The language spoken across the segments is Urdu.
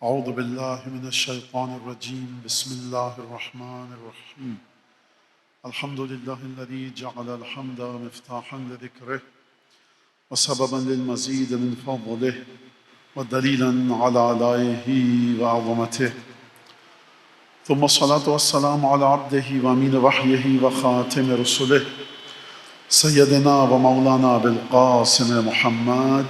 أعوذ بالله من الشيطان الرجيم بسم الله الرحمن الرحيم الحمد لله الذي جعل الحمد مفتاحا لذكره وسببا للمزيد من فضله ودليلا على آلائه وعظمته ثم الصلاة والسلام على عبده وأمين وحيه وخاتم رسله سيدنا ومولانا بالقاسم محمد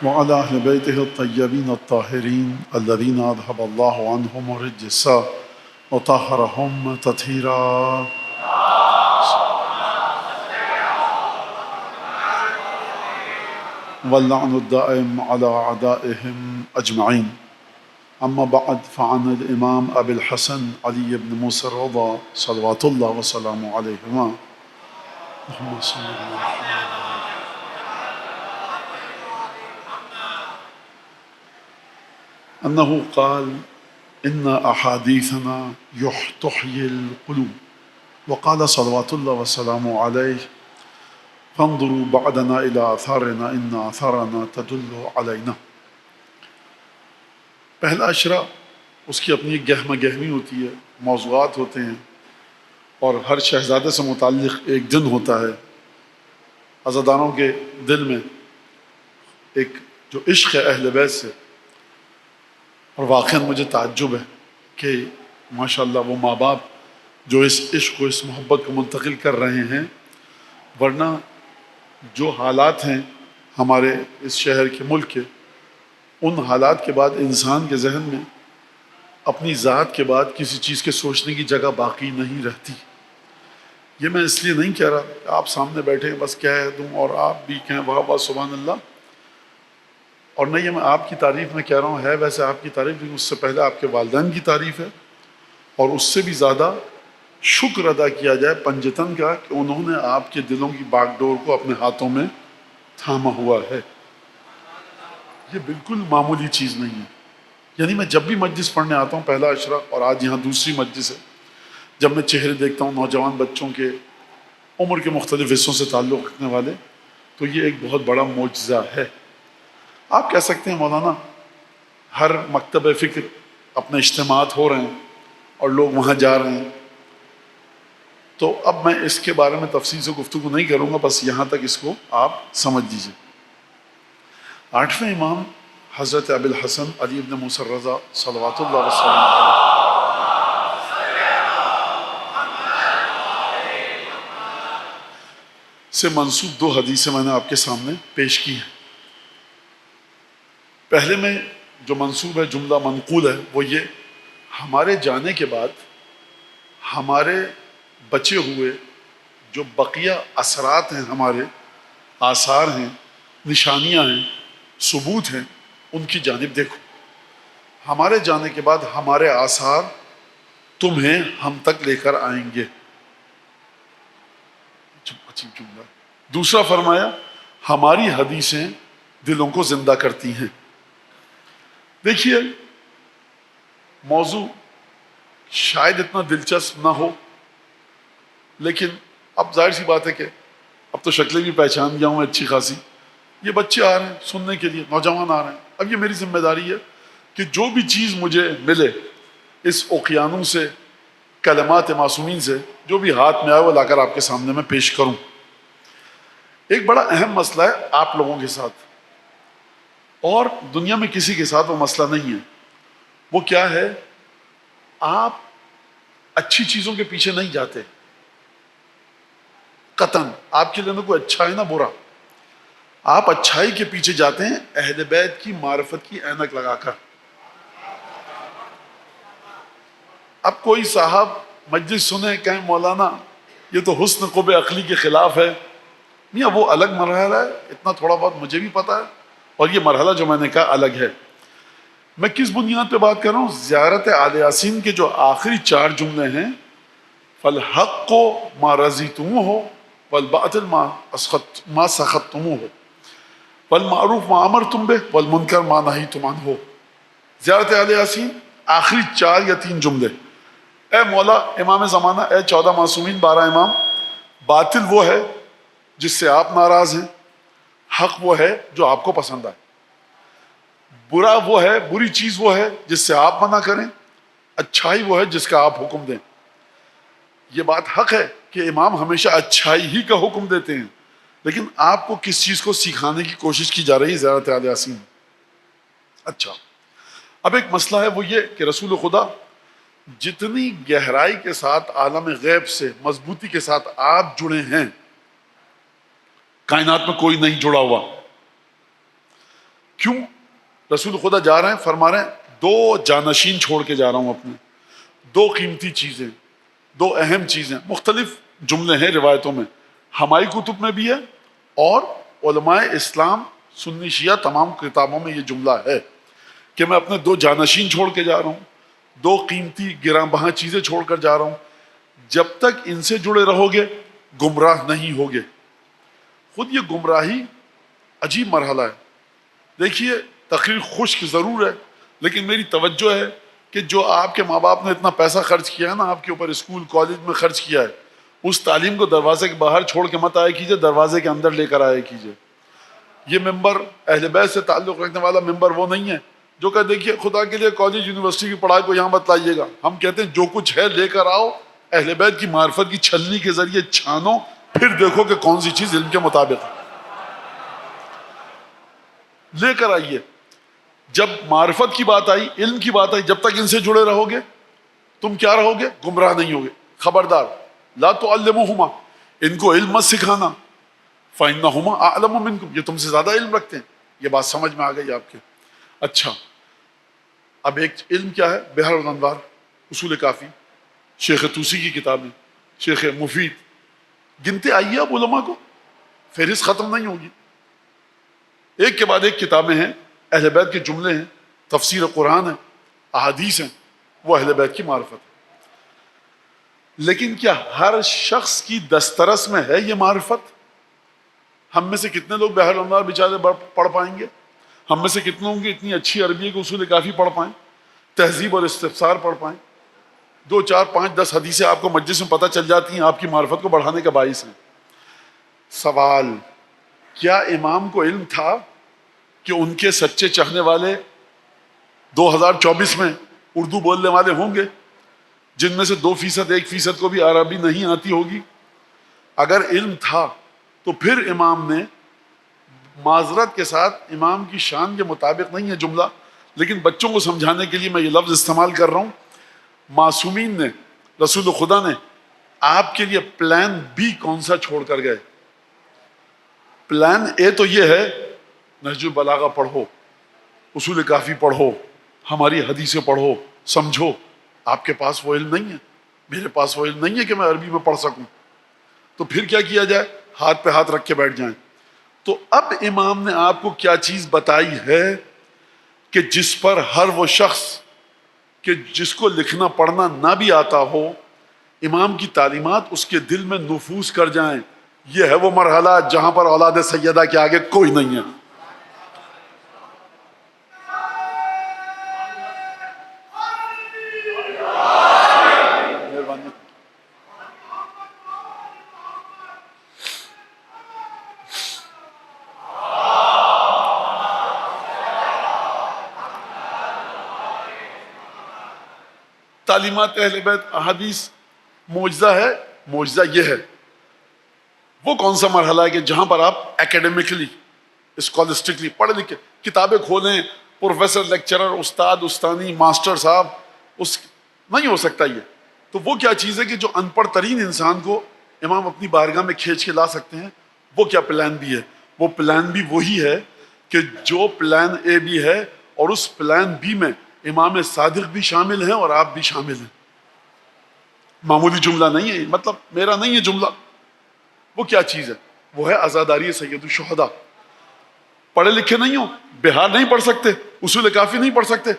وعلى أهل بيته الطيبين الطاهرين الذين أذهب الله عنهم الرجس وطهرهم تطهيرا. واللعن الدائم على أعدائهم أجمعين. أما بعد فعن الإمام أبي الحسن علي بن موسى الرضا صلوات الله وسلامه عليهما اللهم صل على محمد أنه قال إن أحاديثنا تحيي القلوب وقال صلوات الله وسلامه عليه فانظروا بعدنا إلى آثارنا إن آثارنا تدل علينا. پہلا اشرا اس کی اپنی ایک گہمہ گہمی ہوتی ہے، موضوعات ہوتے ہیں، اور ہر شہزادے سے متعلق ایک دن ہوتا ہے. عزاداروں کے دل میں ایک جو عشق ہے اہل بیت سے، اور واقعاً مجھے تعجب ہے کہ ماشاءاللہ وہ ماں باپ جو اس عشق کو، اس محبت کو منتقل کر رہے ہیں، ورنہ جو حالات ہیں ہمارے اس شہر کے، ملک کے، ان حالات کے بعد انسان کے ذہن میں اپنی ذات کے بعد کسی چیز کے سوچنے کی جگہ باقی نہیں رہتی. یہ میں اس لیے نہیں کہہ رہا کہ آپ سامنے بیٹھے ہیں بس کہہ دوں اور آپ بھی کہیں واہ واہ سبحان اللہ، اور نہیں یہ میں آپ کی تعریف میں کہہ رہا ہوں، ہے ویسے آپ کی تعریف، لیکن اس سے پہلے آپ کے والدین کی تعریف ہے، اور اس سے بھی زیادہ شکر ادا کیا جائے پنجتن کا کہ انہوں نے آپ کے دلوں کی باغ ڈور کو اپنے ہاتھوں میں تھاما ہوا ہے. یہ بالکل معمولی چیز نہیں ہے. یعنی میں جب بھی مجلس پڑھنے آتا ہوں، پہلا اشرا اور آج یہاں دوسری مجلس ہے، جب میں چہرے دیکھتا ہوں نوجوان بچوں کے، عمر کے مختلف حصوں سے تعلق رکھنے والے، تو یہ ایک بہت بڑا معجزہ ہے. آپ کہہ سکتے ہیں مولانا ہر مکتب فکر اپنے اجتماعات ہو رہے ہیں اور لوگ وہاں جا رہے ہیں، تو اب میں اس کے بارے میں تفصیل سے گفتگو نہیں کروں گا، بس یہاں تک اس کو آپ سمجھ لیجیے. 8ویں امام حضرت ابی الحسن علی بن موسیٰ الرضا صلوات اللہ وسلم سے منسوب 2 حدیثیں میں نے آپ کے سامنے پیش کی ہیں. پہلے میں جو منسوب ہے، جملہ منقول ہے، وہ یہ: ہمارے جانے کے بعد ہمارے بچے ہوئے جو بقیہ اثرات ہیں، ہمارے آثار ہیں، نشانیاں ہیں، ثبوت ہیں، ان کی جانب دیکھو. ہمارے جانے کے بعد ہمارے آثار تمہیں ہم تک لے کر آئیں گے. عجیب جملہ. دوسرا فرمایا ہماری حدیثیں دلوں کو زندہ کرتی ہیں. دیکھیے موضوع شاید اتنا دلچسپ نہ ہو، لیکن اب ظاہر سی بات ہے کہ اب تو شکلیں بھی پہچان گیا ہوں میں اچھی خاصی. یہ بچے آ رہے ہیں سننے کے لیے، نوجوان آ رہے ہیں. اب یہ میری ذمہ داری ہے کہ جو بھی چیز مجھے ملے اس اوقیانوس سے، کلمات معصومین سے، جو بھی ہاتھ میں آئے وہ لا کر آپ کے سامنے میں پیش کروں. ایک بڑا اہم مسئلہ ہے آپ لوگوں کے ساتھ، اور دنیا میں کسی کے ساتھ وہ مسئلہ نہیں ہے. وہ کیا ہے؟ آپ اچھی چیزوں کے پیچھے نہیں جاتے قطعاً. آپ کے لیے نہ کوئی اچھا ہے نہ برا، آپ اچھائی کے پیچھے جاتے ہیں اہل بیت کی معرفت کی اینک لگا کر. اب کوئی صاحب مجلس سنے کہیں مولانا یہ تو حسن قب عقلی کے خلاف ہے. میاں وہ الگ مرحلہ ہے، اتنا تھوڑا بہت مجھے بھی پتا ہے، اور یہ مرحلہ جو میں نے کہا الگ ہے. میں کس بنیاد پہ بات کر رہا ہوں؟ زیارت آل یاسین کے جو آخری 4 جملے ہیں، فالحق ما رضیتموہ والباطل ما سخطتموہ والمعروف ما امرتم بہ والمنکر ما نہیتم عنہ. زیارت آل یاسین آخری 4 یا 3 جملے. اے مولا امام زمانہ، اے 14 معصومین، 12 امام، باطل وہ ہے جس سے آپ ناراض ہیں، حق وہ ہے جو آپ کو پسند آئے، برا وہ ہے، بری چیز وہ ہے جس سے آپ منع کریں، اچھائی وہ ہے جس کا آپ حکم دیں۔ یہ بات حق ہے کہ امام ہمیشہ اچھائی ہی کا حکم دیتے ہیں، لیکن آپ کو کس چیز کو سکھانے کی کوشش کی جا رہی ہے زیارت آل یاسین؟ اچھا، اب ایک مسئلہ ہے، وہ یہ کہ رسول خدا جتنی گہرائی کے ساتھ عالم غیب سے مضبوطی کے ساتھ آپ جڑے ہیں، کائنات میں کوئی نہیں جڑا ہوا۔ کیوں؟ رسول خدا جا رہے ہیں، فرما رہے ہیں دو جانشین چھوڑ کے جا رہا ہوں اپنے، دو قیمتی چیزیں، دو اہم چیزیں، مختلف جملے ہیں روایتوں میں، ہماری کتب میں بھی ہے اور علماء اسلام سنی شیعہ تمام کتابوں میں یہ جملہ ہے کہ میں اپنے دو جانشین چھوڑ کے جا رہا ہوں، دو قیمتی گراں بہاں چیزیں چھوڑ کر جا رہا ہوں، جب تک ان سے جڑے رہو گے گمراہ نہیں ہوگے۔ خود یہ گمراہی عجیب مرحلہ ہے۔ دیکھیے، تقریر خشک ضرور ہے، لیکن میری توجہ ہے کہ جو آپ کے ماں باپ نے اتنا پیسہ خرچ کیا ہے نا آپ کے اوپر، اسکول کالج میں خرچ کیا ہے، اس تعلیم کو دروازے کے باہر چھوڑ کے مت آیا کیجئے، دروازے کے اندر لے کر آیا کیجئے۔ یہ ممبر اہل بیت سے تعلق رکھنے والا ممبر وہ نہیں ہے جو کہ دیکھیے خدا کے لیے کالج یونیورسٹی کی پڑھائی کو یہاں مت لائیے گا۔ ہم کہتے ہیں جو کچھ ہے لے کر آؤ، اہل بیت کی معرفت کی چھلنی کے ذریعے چھانو، پھر دیکھو کہ کون سی چیز علم کے مطابق ہے، لے کر آئیے۔ جب معرفت کی بات آئی، علم کی بات آئی، جب تک ان سے جڑے رہو گے تم کیا رہو گے؟ گمراہ نہیں ہوگے۔ خبردار، لا تعلموہما، ان کو علم مت سکھانا، فإنہما اعلم منکم، یہ تم سے زیادہ علم رکھتے ہیں۔ یہ بات سمجھ میں آ گئی آپ کے؟ اچھا، اب ایک علم کیا ہے؟ بحر الانوار، اصول کافی، شیخ طوسی کی کتابیں، شیخ مفید، گنتے آئیے اب علماء کو، فہرست ختم نہیں ہوگی، ایک کے بعد ایک کتابیں ہیں، اہل بیت کے جملے ہیں، تفسیر قرآن ہے، احادیث ہیں، وہ اہل بیت کی معرفت ہے۔ لیکن کیا ہر شخص کی دسترس میں ہے یہ معرفت؟ ہم میں سے کتنے لوگ بحر الانوار بیچارے پڑھ پائیں گے؟ ہم میں سے کتنے ہوں گے اتنی اچھی عربی کے اصول کافی پڑھ پائیں، تہذیب اور استفسار پڑھ پائیں؟ 2 4 5 10 حدیثیں آپ کو مجلس میں پتہ چل جاتی ہیں، آپ کی معرفت کو بڑھانے کا باعث ہیں۔ سوال، کیا امام کو علم تھا کہ ان کے سچے چاہنے والے 2024 میں اردو بولنے والے ہوں گے جن میں سے 2% 1% کو بھی عربی نہیں آتی ہوگی؟ اگر علم تھا تو پھر امام نے، معذرت کے ساتھ امام کی شان کے مطابق نہیں ہے جملہ، لیکن بچوں کو سمجھانے کے لیے میں یہ لفظ استعمال کر رہا ہوں، معصومین نے، رسول خدا نے آپ کے لیے پلان بی کون سا چھوڑ کر گئے؟ پلان اے تو یہ ہے نہج البلاغہ پڑھو، اصول کافی پڑھو، ہماری حدیثیں پڑھو، سمجھو۔ آپ کے پاس وہ علم نہیں ہے، میرے پاس وہ علم نہیں ہے کہ میں عربی میں پڑھ سکوں، تو پھر کیا کیا جائے؟ ہاتھ پہ ہاتھ رکھ کے بیٹھ جائیں۔ تو اب امام نے آپ کو کیا چیز بتائی ہے کہ جس پر ہر وہ شخص کہ جس کو لکھنا پڑھنا نہ بھی آتا ہو، امام کی تعلیمات اس کے دل میں نفوذ کر جائیں۔ یہ ہے وہ مرحلہ جہاں پر اولاد سیدہ کے آگے کوئی نہیں ہے۔ تعلیمات اہل بیت، احادیث معجزہ ہے۔ معجزہ یہ ہے، وہ کون سا مرحلہ ہے کہ جہاں پر آپ ایکیڈیمکلی، اسکالسٹکلی پڑھ لکھ کے کتابیں کھولیں، پروفیسر، لیکچرر، استاد، استانی، ماسٹر صاحب، اس نہیں ہو سکتا یہ۔ تو وہ کیا چیز ہے کہ جو ان پڑھ ترین انسان کو امام اپنی بارگاہ میں کھینچ کے لا سکتے ہیں؟ وہ کیا پلان بھی ہے؟ وہ پلان بھی وہی ہے کہ جو پلان اے بھی ہے، اور اس پلان بی میں امام صادق بھی شامل ہیں اور آپ بھی شامل ہیں۔ معمولی جملہ نہیں ہے، مطلب میرا نہیں ہے جملہ۔ وہ کیا چیز ہے؟ وہ ہے عزاداری سید الشہداء۔ پڑھے لکھے نہیں ہو، بہار نہیں پڑھ سکتے، اصول کافی نہیں پڑھ سکتے،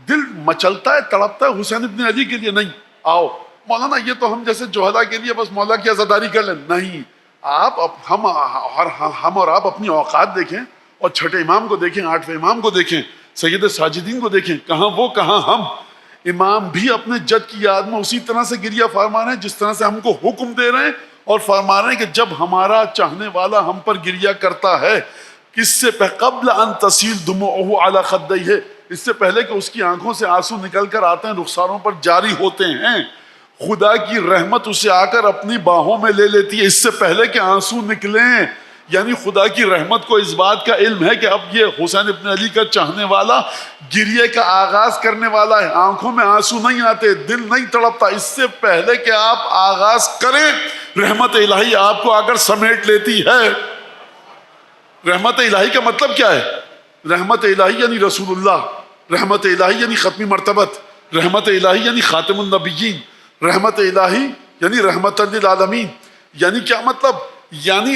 دل مچلتا ہے، تڑپتا ہے حسین ابن علی کے لیے، نہیں آؤ مولانا یہ تو ہم جیسے جوہلا کے لیے بس مولا کی عزاداری کر لیں، نہیں۔ آپ ہم اور آپ اپنی اوقات دیکھیں، اور چھٹے امام کو دیکھیں، 8ویں امام کو دیکھیں، سید ساجدین کو دیکھیں، کہاں وہ کہاں ہم۔ امام بھی اپنے جد کی یاد میں اسی طرح سے گریہ فرما رہے ہیں جس طرح سے ہم کو حکم دے رہے ہیں، اور فرما رہے ہیں کہ جب ہمارا چاہنے والا ہم پر گریا کرتا ہے، کس سے قبل ان تسیل دموعہ علی خدیہ، اس سے پہلے کہ اس کی آنکھوں سے آنسو نکل کر آتے ہیں، رخساروں پر جاری ہوتے ہیں، خدا کی رحمت اسے آ کر اپنی باہوں میں لے لیتی ہے اس سے پہلے کہ آنسو نکلیں۔ یعنی خدا کی رحمت کو اس بات کا علم ہے کہ اب یہ حسین ابن علی کا چاہنے والا گریے کا آغاز کرنے والا ہے، آنکھوں میں آنسو نہیں آتے، دل نہیں تڑپتا، اس سے پہلے کہ آپ آغاز کریں رحمت الہی آپ کو آ کر سمیٹ لیتی ہے۔ رحمت الہی کا مطلب کیا ہے؟ رحمت الہی یعنی رسول اللہ، رحمت الہی یعنی ختمی مرتبت، رحمت الہی یعنی خاتم النبیین، رحمت الہی یعنی رحمت للعالمین۔ یعنی کیا مطلب؟ یعنی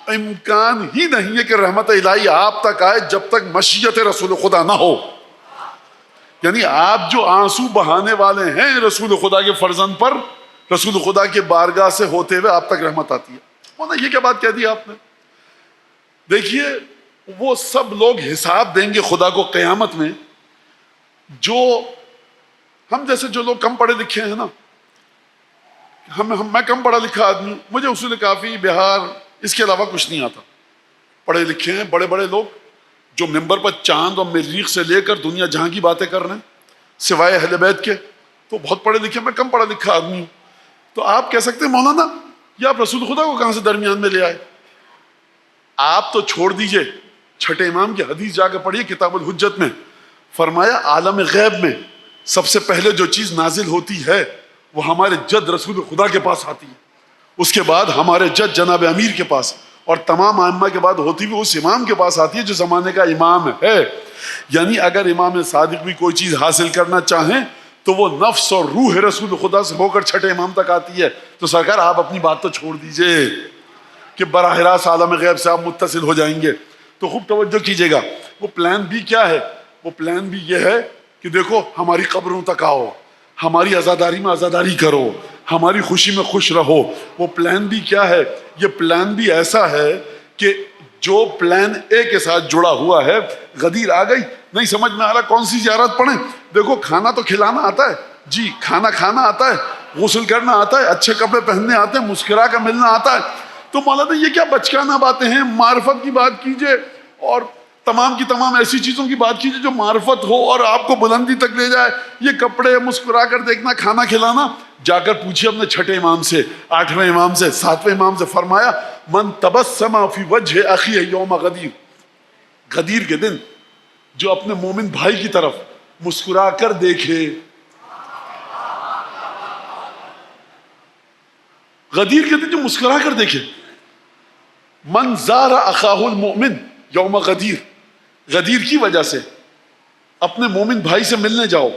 امکان ہی نہیں ہے کہ رحمت الہی آپ تک آئے جب تک مشیت رسول خدا نہ ہو۔ یعنی آپ جو آنسو بہانے والے ہیں رسول خدا کے فرزند پر، رسول خدا کے بارگاہ سے ہوتے ہوئے آپ تک رحمت آتی ہے۔ یہ کیا بات کہہ دی آپ نے؟ دیکھیے وہ سب لوگ حساب دیں گے خدا کو قیامت میں، جو ہم جیسے جو لوگ کم پڑھے لکھے ہیں نا، میں کم پڑھا لکھا آدمی، مجھے اصول کافی بہار اس کے علاوہ کچھ نہیں آتا۔ پڑھے لکھے ہیں بڑے بڑے لوگ جو ممبر پر چاند اور مریخ سے لے کر دنیا جہاں کی باتیں کر رہے ہیں سوائے اہل بیت کے، تو بہت پڑھے لکھے، میں کم پڑھا لکھا آدمی ہوں۔ تو آپ کہہ سکتے ہیں مولانا یہ آپ رسول خدا کو کہاں سے درمیان میں لے آئے؟ آپ تو چھوڑ دیجئے، چھٹے امام کی حدیث جا کے پڑھیے کتاب الحجت میں، فرمایا عالم غیب میں سب سے پہلے جو چیز نازل ہوتی ہے وہ ہمارے جد رسول خدا کے پاس آتی ہے، اس کے بعد ہمارے جد جناب امیر کے پاس، اور تمام ائمہ کے بعد ہوتی ہوئی اس امام کے پاس آتی ہے جو زمانے کا امام ہے۔ یعنی اگر امام صادق بھی کوئی چیز حاصل کرنا چاہیں تو وہ نفس اور روح رسول خدا سے ہو کر چھٹے امام تک آتی ہے۔ تو سرکار آپ اپنی بات تو چھوڑ دیجئے کہ براہ راست عالم غیب سے آپ متصل ہو جائیں گے۔ تو خوب توجہ کیجئے گا، وہ پلان بھی کیا ہے؟ وہ پلان بھی یہ ہے کہ دیکھو ہماری قبروں تک آؤ، ہماری عزاداری میں عزاداری کرو، ہماری خوشی میں خوش رہو۔ وہ پلان بھی کیا ہے؟ یہ پلان بھی ایسا ہے کہ جو پلان اے کے ساتھ جڑا ہوا ہے، غدیر آ گئی نہیں سمجھ میں آ رہا کون سی زیارت پڑھیں، دیکھو کھانا تو کھلانا آتا ہے جی، کھانا کھانا آتا ہے، غسل کرنا آتا ہے، اچھے کپڑے پہننے آتے ہیں، مسکرا کر ملنا آتا ہے، تو مولانا یہ کیا بچکانہ باتیں ہیں؟ معرفت کی بات کیجئے اور تمام کی تمام ایسی چیزوں کی بات کیجئے جو معرفت ہو اور آپ کو بلندی تک لے جائے۔ یہ کپڑے، مسکرا کر دیکھنا، کھانا کھلانا، جا کر پوچھئے اپنے چھٹے امام سے، آٹھویں امام سے، ساتویں امام سے، فرمایا من تبسم فی وجہ اخیہ یوم غدیر، غدیر کے دن جو اپنے مومن بھائی کی طرف مسکرا کر دیکھے، غدیر کے دن جو مسکرا کر دیکھے، من زار اخاہ المؤمن یوم غدیر، غدیر کی وجہ سے اپنے مومن بھائی سے ملنے جاؤ،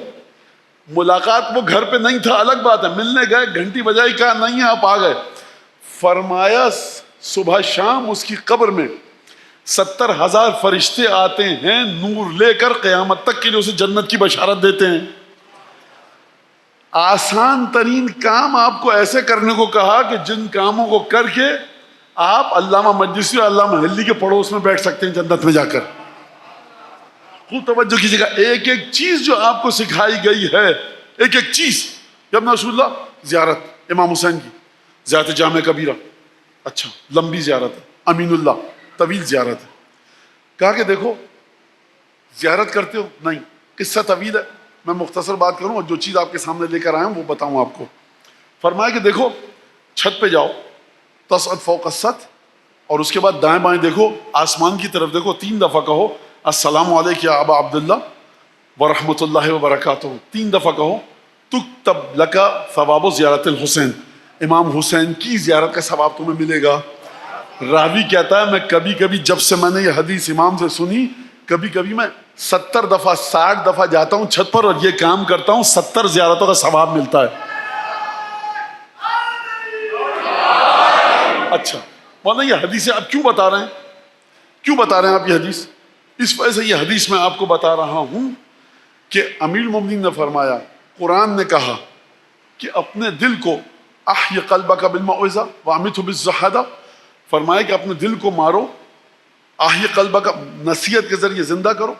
ملاقات وہ گھر پہ نہیں تھا الگ بات ہے، ملنے گئے، گھنٹی بجائی، کہا نہیں ہے آپ آ گئے، فرمایا صبح شام اس کی قبر میں 70,000 فرشتے آتے ہیں نور لے کر، قیامت تک کے لیے اسے جنت کی بشارت دیتے ہیں۔ آسان ترین کام آپ کو ایسے کرنے کو کہا کہ جن کاموں کو کر کے آپ علامہ مجلسی اور علامہ محلی کے پڑوس میں بیٹھ سکتے ہیں جنت میں جا کر۔ خوب توجہ کیجیے گا، ایک ایک چیز جو آپ کو سکھائی گئی ہے، ایک ایک چیز۔ جب رسول اللہ زیارت امام حسین کی، زیارت جامع کبیرہ، اچھا لمبی زیارت ہے، امین اللہ طویل زیارت ہے، کہا کہ دیکھو زیارت کرتے ہو؟ نہیں، قصہ طویل ہے، میں مختصر بات کروں اور جو چیز آپ کے سامنے لے کر آیا ہوں وہ بتاؤں آپ کو۔ فرمایا کہ دیکھو چھت پہ جاؤ، تصعد فوق السطح، اور اس کے بعد دائیں بائیں دیکھو، آسمان کی طرف دیکھو، 3 دفعہ کہو السلام علیک یا ابا عبداللہ ورحمۃ اللہ وبرکاتہ، 3 دفعہ کہو، تکتب لکا ثواب زیارت الحسین، امام حسین کی زیارت کا ثواب تمہیں ملے گا۔ راوی کہتا ہے میں کبھی کبھی جب سے میں نے یہ حدیث امام سے سنی، کبھی کبھی میں 70 دفعہ 60 دفعہ جاتا ہوں چھت پر اور یہ کام کرتا ہوں، 70 زیارتوں کا ثواب ملتا ہے۔ اچھا مولانا یہ حدیث آپ کیوں بتا رہے ہیں؟ کیوں بتا رہے ہیں آپ یہ حدیث؟ اس وجہ سے یہ حدیث میں آپ کو بتا رہا ہوں کہ امیر المومنین نے فرمایا، قرآن نے کہا کہ اپنے دل کو احی قلبک بالموعظہ وامیتہ بالزہدہ، فرمایا کہ اپنے دل کو مارو، احی قلبک نصیحت کے ذریعے زندہ کرو،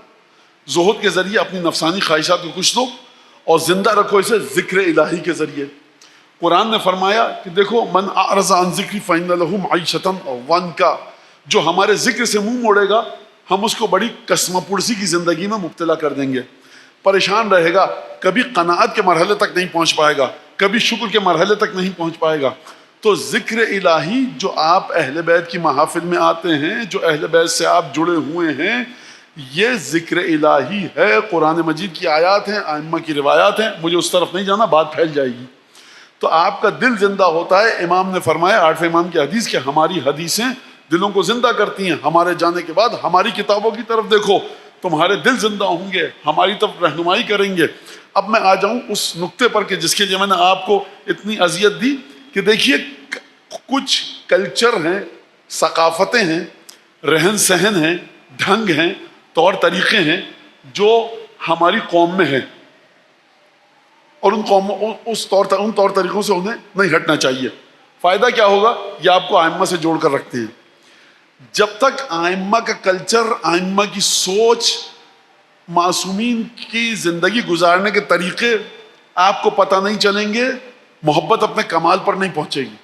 زہد کے ذریعے اپنی نفسانی خواہشات کو کچھ دو، اور زندہ رکھو اسے ذکر الہی کے ذریعے۔ قرآن نے فرمایا کہ دیکھو من اعرض عن ذکری فإن له معیشة ضنکا، جو ہمارے ذکر سے منہ موڑے گا ہم اس کو بڑی کسمہ پرسی کی زندگی میں مبتلا کر دیں گے، پریشان رہے گا، کبھی قناعت کے مرحلے تک نہیں پہنچ پائے گا، کبھی شکر کے مرحلے تک نہیں پہنچ پائے گا۔ تو ذکر الہی جو آپ اہل بیت کی محافل میں آتے ہیں، جو اہل بیت سے آپ جڑے ہوئے ہیں، یہ ذکر الہی ہے، قرآن مجید کی آیات ہیں، ائمہ کی روایات ہیں، مجھے اس طرف نہیں جانا، بات پھیل جائے گی۔ تو آپ کا دل زندہ ہوتا ہے۔ امام نے فرمایا 8ویں امام کی حدیث کہ ہماری حدیثیں دلوں کو زندہ کرتی ہیں، ہمارے جانے کے بعد ہماری کتابوں کی طرف دیکھو، تمہارے دل زندہ ہوں گے، ہماری طرف رہنمائی کریں گے۔ اب میں آ جاؤں اس نقطے پر کہ جس کے لیے میں نے آپ کو اتنی اذیت دی، کہ دیکھیے کچھ کلچر ہیں، ثقافتیں ہیں، رہن سہن ہیں، ڈھنگ ہیں، طور طریقے ہیں جو ہماری قوم میں ہیں، اور ان طور طریقوں سے انہیں نہیں ہٹنا چاہیے۔ فائدہ کیا ہوگا؟ یہ آپ کو ائمہ سے جوڑ کر رکھتے ہیں۔ جب تک ائمہ کا کلچر، ائمہ کی سوچ، معصومین کی زندگی گزارنے کے طریقے آپ کو پتہ نہیں چلیں گے، محبت اپنے کمال پر نہیں پہنچے گی۔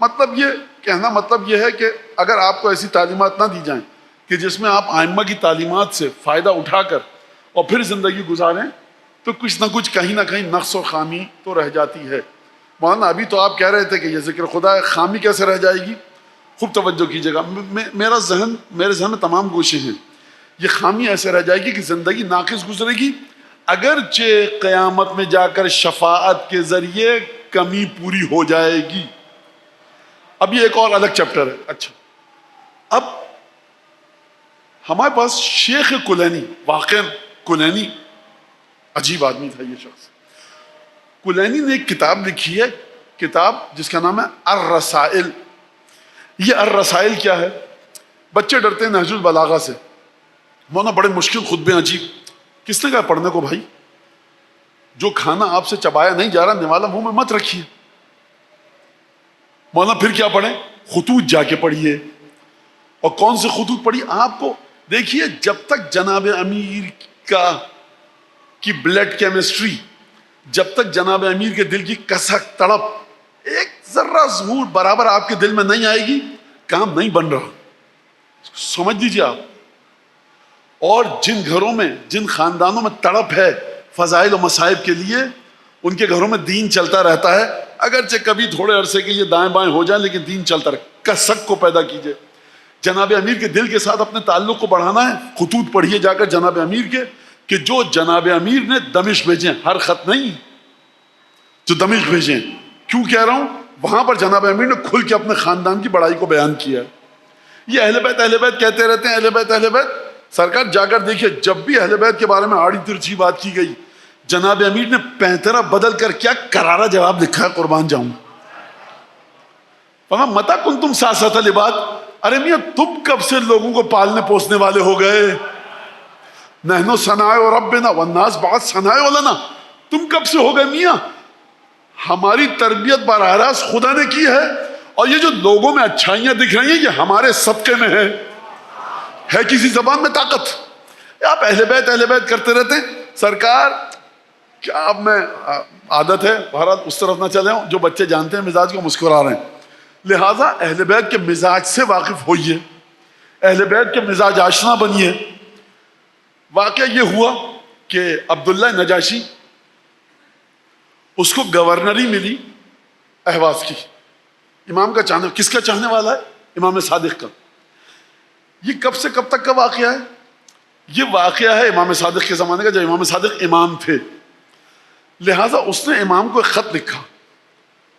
مطلب یہ کہنا مطلب یہ ہے کہ اگر آپ کو ایسی تعلیمات نہ دی جائیں کہ جس میں آپ ائمہ کی تعلیمات سے فائدہ اٹھا کر اور پھر زندگی گزاریں، تو کچھ نہ کچھ کہیں نہ کہیں نقص و خامی تو رہ جاتی ہے۔ مولانا ابھی تو آپ کہہ رہے تھے کہ یہ ذکر خدا ہے، خامی کیسے رہ جائے گی؟ خوب توجہ کیجیے گا، میرے ذہن میں تمام گوشے ہیں۔ یہ خامی ایسے رہ جائے گی کہ زندگی ناقص گزرے گی، اگرچہ قیامت میں جا کر شفاعت کے ذریعے کمی پوری ہو جائے گی۔ اب یہ ایک اور الگ چیپٹر ہے۔ اچھا، اب ہمارے پاس شیخ کلینی، واقعا کلینی عجیب آدمی تھا یہ شخص۔ کلینی نے ایک کتاب لکھی ہے، کتاب جس کا نام ہے الرسائل۔ یہ الرسائل کیا ہے؟ بچے ڈرتے ہیں نہج البلاغہ سے، مولانا بڑے مشکل خطبے، عجیب۔ کس نے کہا پڑھنے کو بھائی؟ جو کھانا آپ سے چبایا نہیں جا رہا نوالا منہ میں مت رکھیے۔ مولانا پھر کیا پڑھیں؟ خطوط جا کے پڑھیے۔ اور کون سے خطوط پڑھی؟ آپ کو دیکھیے، جب تک جناب امیر کی بلڈ کیمسٹری، جب تک جناب امیر کے دل کی کسک تڑپ ایک ذرہ ظہور برابر آپ کے دل میں نہیں آئے گی، کام نہیں بن رہا، سمجھ لیجیے آپ۔ اور جن گھروں میں، جن خاندانوں میں تڑپ ہے فضائل و مصائب کے لیے، ان کے گھروں میں دین چلتا رہتا ہے، اگرچہ کبھی تھوڑے عرصے کے لیے دائیں بائیں ہو جائیں، لیکن دین چلتا رہے۔ کسک کو پیدا کیجیے، جناب امیر کے دل کے ساتھ اپنے تعلق کو بڑھانا ہے، خطوط پڑھیے جا کر جناب امیر کے، کہ جو جناب امیر نے دمشق بھیجے، ہر خط نہیں، جو دمشق بھیجے۔ کیوں کہہ رہا ہوں؟ وہاں پر جناب امیر نے کھل کے اپنے خاندان کی بڑائی کو بیان کیا ہے۔ یہ اہل بیت کہتے رہتے ہیں، اہل بیت۔ سرکار جا کر دیکھیے، جب بھی اہل بیت کے بارے میں آڑی ترچھی بات کی گئی، جناب امیر نے 35 بدل کر کیا کرارا جواب لکھا ہے، قربان جاؤں۔ متا کنتم ساسۃ العباد، ارے میاں تم کب سے لوگوں کو پالنے پوسنے والے ہو گئے؟ نحن ثناء ربنا والناس بعد ثناء لنا، تم کب سے ہو گئے میاں؟ ہماری تربیت براہ راست خدا نے کی ہے، اور یہ جو لوگوں میں اچھائیاں دکھ رہی ہیں یہ ہمارے صدقے میں ہے کسی زبان میں طاقت؟ آپ اہل بیت کرتے رہتے ہیں۔ سرکار کیا، اب میں عادت ہے بہرحال اس طرف نہ چلے ہوں، جو بچے جانتے ہیں مزاج کو مسکرا رہے ہیں، لہٰذا اہل بیت کے مزاج سے واقف ہوئیے، اہل بیت کے مزاج آشنا بنیے۔ واقعہ یہ ہوا کہ عبداللہ نجاشی، اس کو گورنری ملی اہواز کی، امام کا چاہنے، کس کا چاہنے والا ہے؟ امام صادق کا۔ یہ کب سے کب تک کا واقعہ ہے؟ یہ واقعہ ہے امام صادق کے زمانے کا، جب امام صادق امام تھے۔ لہٰذا اس نے امام کو ایک خط لکھا،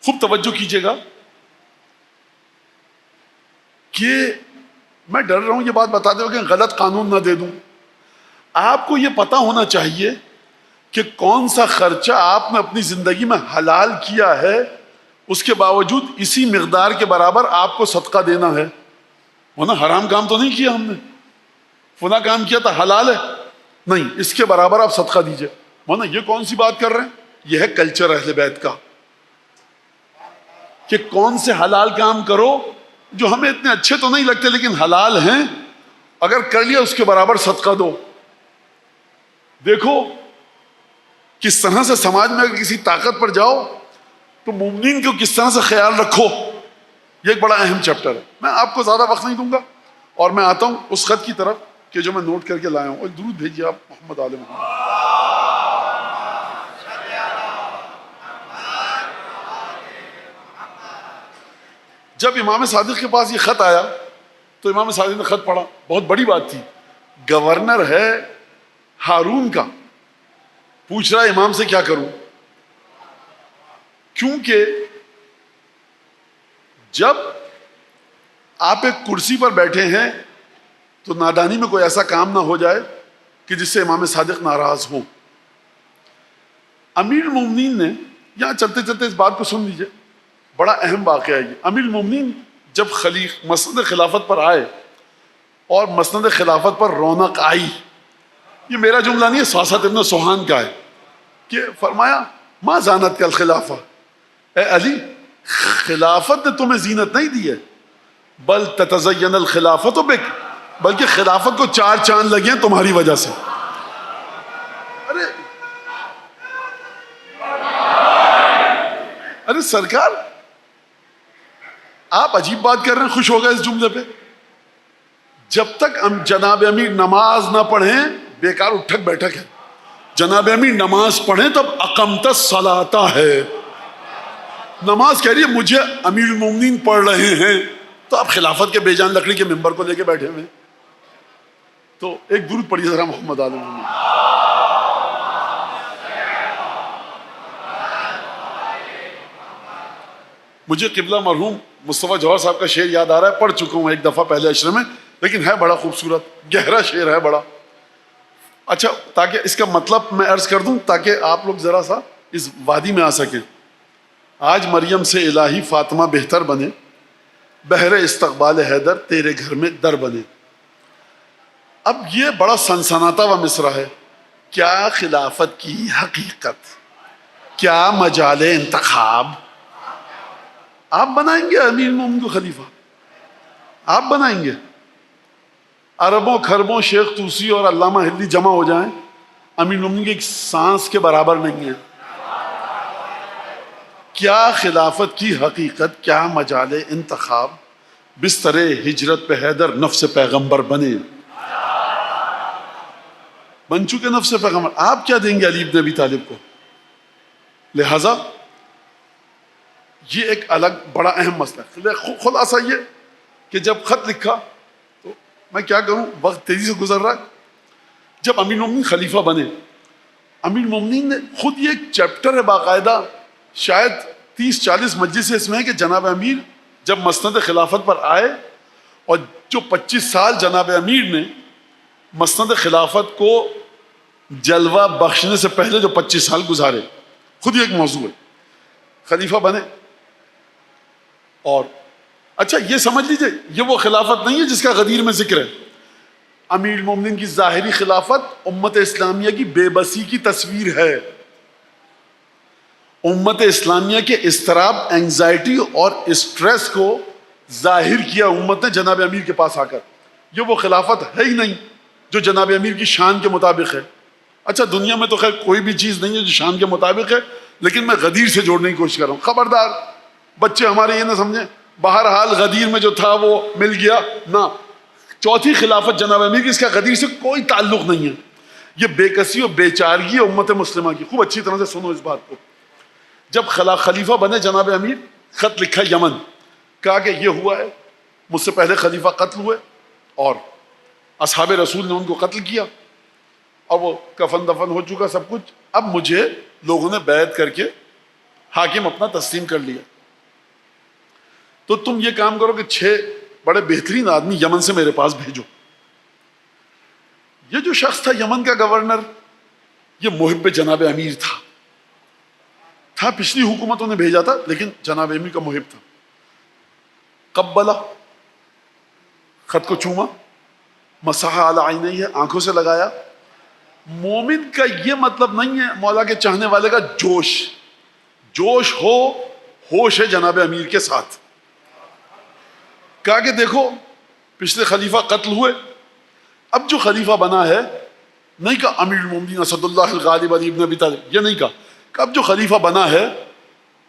خوب توجہ کیجیے گا، کہ میں ڈر رہا ہوں یہ بات بتا دوں کہ غلط قانون نہ دے دوں۔ آپ کو یہ پتا ہونا چاہیے کہ کون سا خرچہ آپ نے اپنی زندگی میں حلال کیا ہے، اس کے باوجود اسی مقدار کے برابر آپ کو صدقہ دینا ہے۔ ورنہ حرام کام تو نہیں کیا ہم نے، فلاں کام کیا تھا حلال ہے، نہیں، اس کے برابر آپ صدقہ دیجئے۔ ورنہ یہ کون سی بات کر رہے ہیں؟ یہ ہے کلچر اہل بیت کا، کہ کون سے حلال کام کرو جو ہمیں اتنے اچھے تو نہیں لگتے لیکن حلال ہیں، اگر کر لیا اس کے برابر صدقہ دو۔ دیکھو کس طرح سے سماج میں اگر کسی طاقت پر جاؤ تو مومنین کو کس طرح سے خیال رکھو، یہ ایک بڑا اہم چیپٹر ہے. میں آپ کو زیادہ وقت نہیں دوں گا اور میں آتا ہوں اس خط کی طرف کہ جو میں نوٹ کر کے لایا ہوں. اور درود بھیجیے آپ محمد آل محمد. جب امام صادق کے پاس یہ خط آیا تو امام صادق نے خط پڑھا. بہت بڑی بات تھی، گورنر ہے ہارون کا، پوچھ رہا ہے امام سے کیا کروں. کیونکہ جب آپ ایک کرسی پر بیٹھے ہیں تو نادانی میں کوئی ایسا کام نہ ہو جائے کہ جس سے امام صادق ناراض ہوں. امیر المومنین نے، یہاں چلتے چلتے اس بات کو سن لیجئے، بڑا اہم واقعہ ہے یہ. امیر المومنین جب مسند خلافت پر آئے اور مسند خلافت پر رونق آئی، یہ میرا جملہ نہیں ہے، سیاست ابن سوہان کا ہے، کہ فرمایا ما زانت کا الخلافہ، اے علی خلافت نے تمہیں زینت نہیں دی ہے، بل تتزین الخلافت بک، بلکہ خلافت کو 4 چاند لگے ہیں تمہاری وجہ سے. ارے سرکار آپ عجیب بات کر رہے ہیں، خوش ہو گئے اس جملے پہ. جب تک جناب امیر نماز نہ پڑھیں بیکار اٹھک بیٹھک ہے. جناب امیر نماز پڑھیں تب اقمت الصلاۃ ہے. نماز کہہ رہی ہے مجھے امیر المومنین پڑھ رہے ہیں، تو آپ خلافت کے بے جان لکڑی کے ممبر کو لے کے بیٹھے ہوئے. تو ایک درود پڑھیے ذرا محمد آل محمد. مجھے قبلہ مرحوم مصطفیٰ جوہر صاحب کا شعر یاد آ رہا ہے، پڑھ چکا ہوں ایک دفعہ پہلے عشرے میں، لیکن ہے بڑا خوبصورت، گہرا شعر ہے بڑا. اچھا تاکہ اس کا مطلب میں عرض کر دوں تاکہ آپ لوگ ذرا سا اس وادی میں آ سکیں. آج مریم سے الہی فاطمہ بہتر بنے، بہر استقبال حیدر تیرے گھر میں در بنے. اب یہ بڑا سنسناتا ہوا مصرع ہے. کیا خلافت کی حقیقت، کیا مجال انتخاب. آپ بنائیں گے امیر المومنین کو خلیفہ، آپ بنائیں گے. اربوں کھربوں شیخ طوسی اور علامہ ہلی جمع ہو جائیں، امیر المومنین کی ایک سانس کے برابر نہیں ہے. کیا خلافت کی حقیقت، کیا مجال انتخاب، بستر ہجرت پہ حیدر نفس پیغمبر بنے. بن چکے نفس پیغمبر. آپ کیا دیں گے علی بن ابی طالب کو؟ لہذا یہ ایک الگ بڑا اہم مسئلہ ہے. خلاصہ یہ کہ جب خط لکھا تو میں کیا کروں، وقت تیزی سے گزر رہا ہے. جب امیر المومنین خلیفہ بنے، امیر المومنین نے خود یہ ایک چیپٹر ہے باقاعدہ، شاید 30-40 مجلس سے اس میں ہے کہ جناب امیر جب مسند خلافت پر آئے اور جو 25 سال جناب امیر نے مسند خلافت کو جلوہ بخشنے سے پہلے جو 25 سال گزارے، خود یہ ایک موضوع ہے. خلیفہ بنے اور اچھا یہ سمجھ لیجئے یہ وہ خلافت نہیں ہے جس کا غدیر میں ذکر ہے. امیر المومنین کی ظاہری خلافت امت اسلامیہ کی بے بسی کی تصویر ہے. امت اسلامیہ کے اضطراب، اینگزائٹی اور اسٹریس کو ظاہر کیا امت نے جناب امیر کے پاس آ کر. یہ وہ خلافت ہے ہی نہیں جو جناب امیر کی شان کے مطابق ہے. اچھا دنیا میں تو خیر کوئی بھی چیز نہیں ہے جو شان کے مطابق ہے، لیکن میں غدیر سے جوڑنے کی کوشش کر رہا ہوں. خبردار بچے ہمارے یہ نہ سمجھیں بہرحال غدیر میں جو تھا وہ مل گیا، نہ. چوتھی خلافت جناب امیر کی، اس کا غدیر سے کوئی تعلق نہیں ہے. یہ بے کسی اور بے چارگی ہے امت مسلمہ کی. خوب اچھی طرح سے سنو اس بات کو. جب خلیفہ بنے جناب امیر، خط لکھا یمن، کہا کہ یہ ہوا ہے، مجھ سے پہلے خلیفہ قتل ہوئے اور اصحاب رسول نے ان کو قتل کیا اور وہ کفن دفن ہو چکا سب کچھ. اب مجھے لوگوں نے بیعت کر کے حاکم اپنا تسلیم کر لیا، تو تم یہ کام کرو کہ 6 بڑے بہترین آدمی یمن سے میرے پاس بھیجو. یہ جو شخص تھا یمن کا گورنر، یہ محب جناب امیر تھا. پچھلی حکومتوں نے بھیجا تھا لیکن جناب امیر کا محب تھا. قبلہ، خط کو چوما، مسح علی عینیہ، آنکھوں سے لگایا. مومن کا یہ مطلب نہیں ہے مولا کے چاہنے والے کا جوش ہو، ہوش ہے جناب امیر کے ساتھ. کہا کہ دیکھو پچھلے خلیفہ قتل ہوئے، اب جو خلیفہ بنا ہے، نہیں کہا امیر المومنین اسد اللہ الغالب علی بن ابی طالب، یہ نہیں کہا کہ اب جو خلیفہ بنا ہے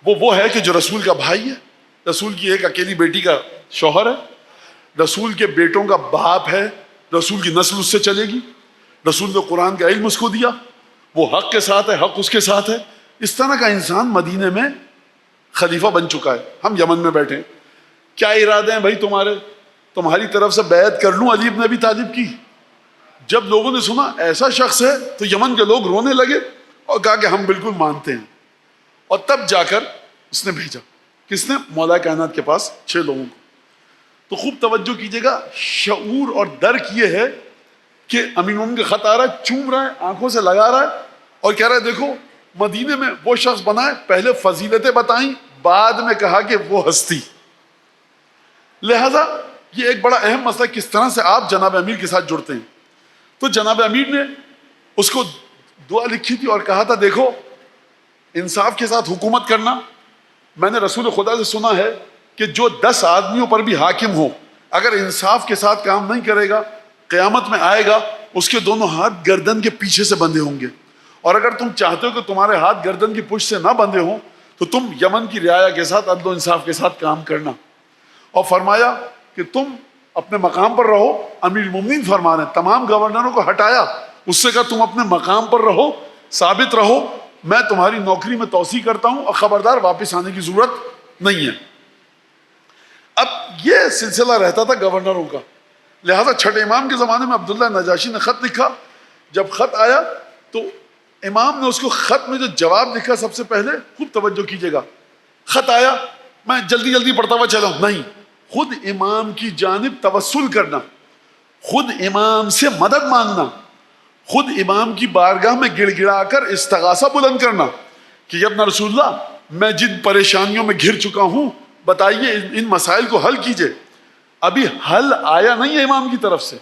وہ ہے کہ جو رسول کا بھائی ہے، رسول کی ایک اکیلی بیٹی کا شوہر ہے، رسول کے بیٹوں کا باپ ہے، رسول کی نسل اس سے چلے گی، رسول نے قرآن کا علم اس کو دیا، وہ حق کے ساتھ ہے، حق اس کے ساتھ ہے. اس طرح کا انسان مدینے میں خلیفہ بن چکا ہے. ہم یمن میں بیٹھے ہیں، کیا ارادے ہیں بھائی تمہارے؟ تمہاری طرف سے بیعت کر لوں علی بن ابی طالب کی. جب لوگوں نے سنا ایسا شخص ہے تو یمن کے لوگ رونے لگے اور کہا کہ ہم بالکل مانتے ہیں. اور تب جا کر اس نے بھیجا، کس نے؟ مولا کائنات کے پاس 6 لوگوں کو. تو خوب توجہ کیجیے گا، شعور اور درک یہ ہے کہ امین المومنین کا خط آ رہا ہے، چوم رہا ہے، آنکھوں سے لگا رہا ہے اور کہہ رہا ہے دیکھو مدینے میں وہ شخص بنا ہے، پہلے فضیلتیں بتائیں، بعد میں کہا کہ وہ ہستی. لہذا یہ ایک بڑا اہم مسئلہ کس طرح سے آپ جناب امیر کے ساتھ جڑتے ہیں. تو جناب امیر نے اس کو دعا لکھی تھی اور کہا تھا دیکھو انصاف کے ساتھ حکومت کرنا. میں نے رسول خدا سے سنا ہے کہ جو 10 آدمیوں پر بھی حاکم ہو، اگر انصاف کے ساتھ کام نہیں کرے گا، قیامت میں آئے گا اس کے دونوں ہاتھ گردن کے پیچھے سے بندھے ہوں گے. اور اگر تم چاہتے ہو کہ تمہارے ہاتھ گردن کی پشت سے نہ بندھے ہوں تو تم یمن کی رعایا کے ساتھ عدل و انصاف کے ساتھ کام کرنا. اور فرمایا کہ تم اپنے مقام پر رہو. امیر المومنین فرما رہے ہیں، تمام گورنروں کو ہٹایا، اس سے کہا تم اپنے مقام پر رہو، ثابت رہو، میں تمہاری نوکری میں توسیع کرتا ہوں اور خبردار واپس آنے کی ضرورت نہیں ہے. اب یہ سلسلہ رہتا تھا گورنروں کا. لہٰذا چھٹے امام کے زمانے میں عبداللہ نجاشی نے خط لکھا. جب خط آیا تو امام نے اس کو خط میں جو جواب لکھا، سب سے پہلے خوب توجہ کیجیے گا، خط آیا میں جلدی جلدی پڑھتا ہوا چلا ہوں، نہیں، خود امام کی جانب توسل کرنا، خود امام سے مدد مانگنا، خود امام کی بارگاہ میں گڑ گڑا کر استغاثہ بلند کرنا کہ یا ابن رسول اللہ میں جن پریشانیوں میں گھر چکا ہوں بتائیے ان مسائل کو حل کیجئے. ابھی حل آیا نہیں ہے امام کی طرف سے،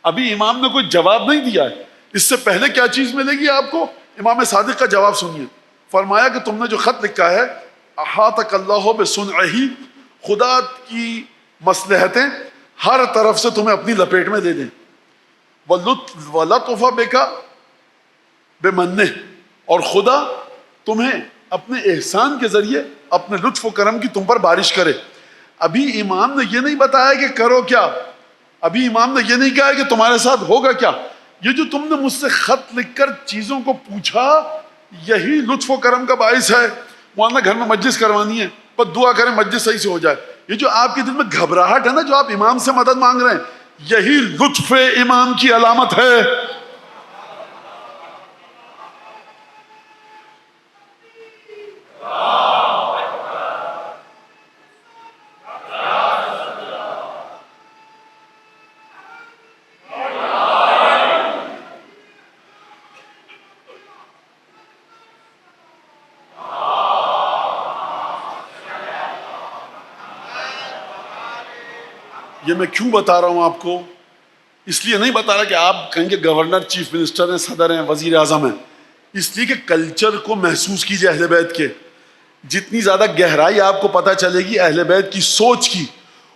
ابھی امام نے کوئی جواب نہیں دیا ہے. اس سے پہلے کیا چیز ملے گی آپ کو؟ امام صادق کا جواب سنیے. فرمایا کہ تم نے جو خط لکھا ہے احاطک اللہ بصنعہ، خدا کی مصلحتیں ہر طرف سے تمہیں اپنی لپیٹ میں دے دیں. وَلَطُفَ بِكَ بِمَنِّهِ، اور خدا تمہیں اپنے احسان کے ذریعے اپنے لطف و کرم کی تم پر بارش کرے. ابھی امام نے یہ نہیں بتایا کہ کرو کیا، ابھی امام نے یہ نہیں کہا کہ تمہارے ساتھ ہوگا کیا. یہ جو تم نے مجھ سے خط لکھ کر چیزوں کو پوچھا یہی لطف و کرم کا باعث ہے. مولانا گھر میں مجلس کروانی ہے، پر دعا کریں مجلس صحیح سے ہو جائے. یہ جو آپ کے دل میں گھبراہٹ ہے نا، جو آپ امام سے مدد مانگ رہے ہیں، یہی لطف امام کی علامت ہے. یہ میں کیوں بتا رہا ہوں آپ کو؟ اس لیے نہیں بتا رہا کہ آپ کہیں گے گورنر، چیف منسٹر ہیں، صدر ہیں، وزیر اعظم ہیں. اس لیے کہ کلچر کو محسوس کیجئے اہل بیت کے. جتنی زیادہ گہرائی آپ کو پتہ چلے گی اہل بیت کی سوچ کی،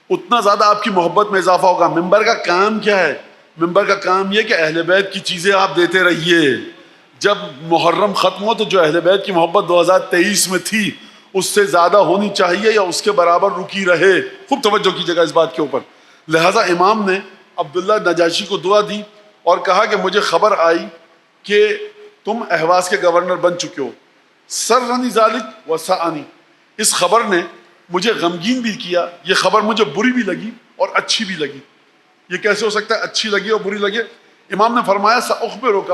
اتنا زیادہ آپ کی محبت میں اضافہ ہوگا. ممبر کا کام کیا ہے؟ ممبر کا کام یہ کہ اہل بیت کی چیزیں آپ دیتے رہیے. جب محرم ختم ہو تو جو اہل بیت کی محبت 2023 میں تھی اس سے زیادہ ہونی چاہیے یا اس کے برابر رکی رہے. خوب توجہ کیجیے گا اس بات کے اوپر. لہٰذا امام نے عبداللہ نجاشی کو دعا دی اور کہا کہ مجھے خبر آئی کہ تم اہواز کے گورنر بن چکے ہو. سرنی ذالک وسعنی، اس خبر نے مجھے غمگین بھی کیا، یہ خبر مجھے بری بھی لگی اور اچھی بھی لگی. یہ کیسے ہو سکتا ہے اچھی لگی اور بری لگے؟ امام نے فرمایا سأخبرک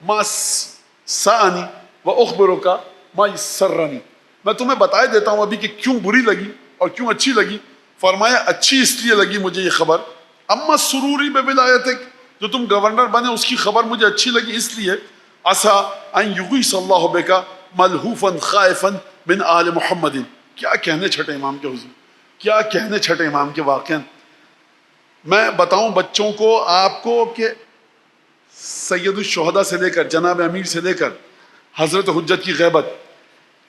ما سعنی واخبرک ما سرنی، میں تمہیں بتائے دیتا ہوں ابھی کہ کیوں بری لگی اور کیوں اچھی لگی. فرمایا اچھی اس لیے لگی مجھے یہ خبر، اما سروری بولایتک، جو تم گورنر بنے اس کی خبر مجھے اچھی لگی اس لیے عسیٰ ان یغیث اللہ بک ملہوفا خائفا من آل محمد. کیا کہنے چھٹے امام کے حضور، کیا کہنے چھٹے امام کے واقعہ. میں بتاؤں بچوں کو آپ کو کہ سید الشہداء سے لے کر جناب امیر سے لے کر حضرت حجت کی غیبت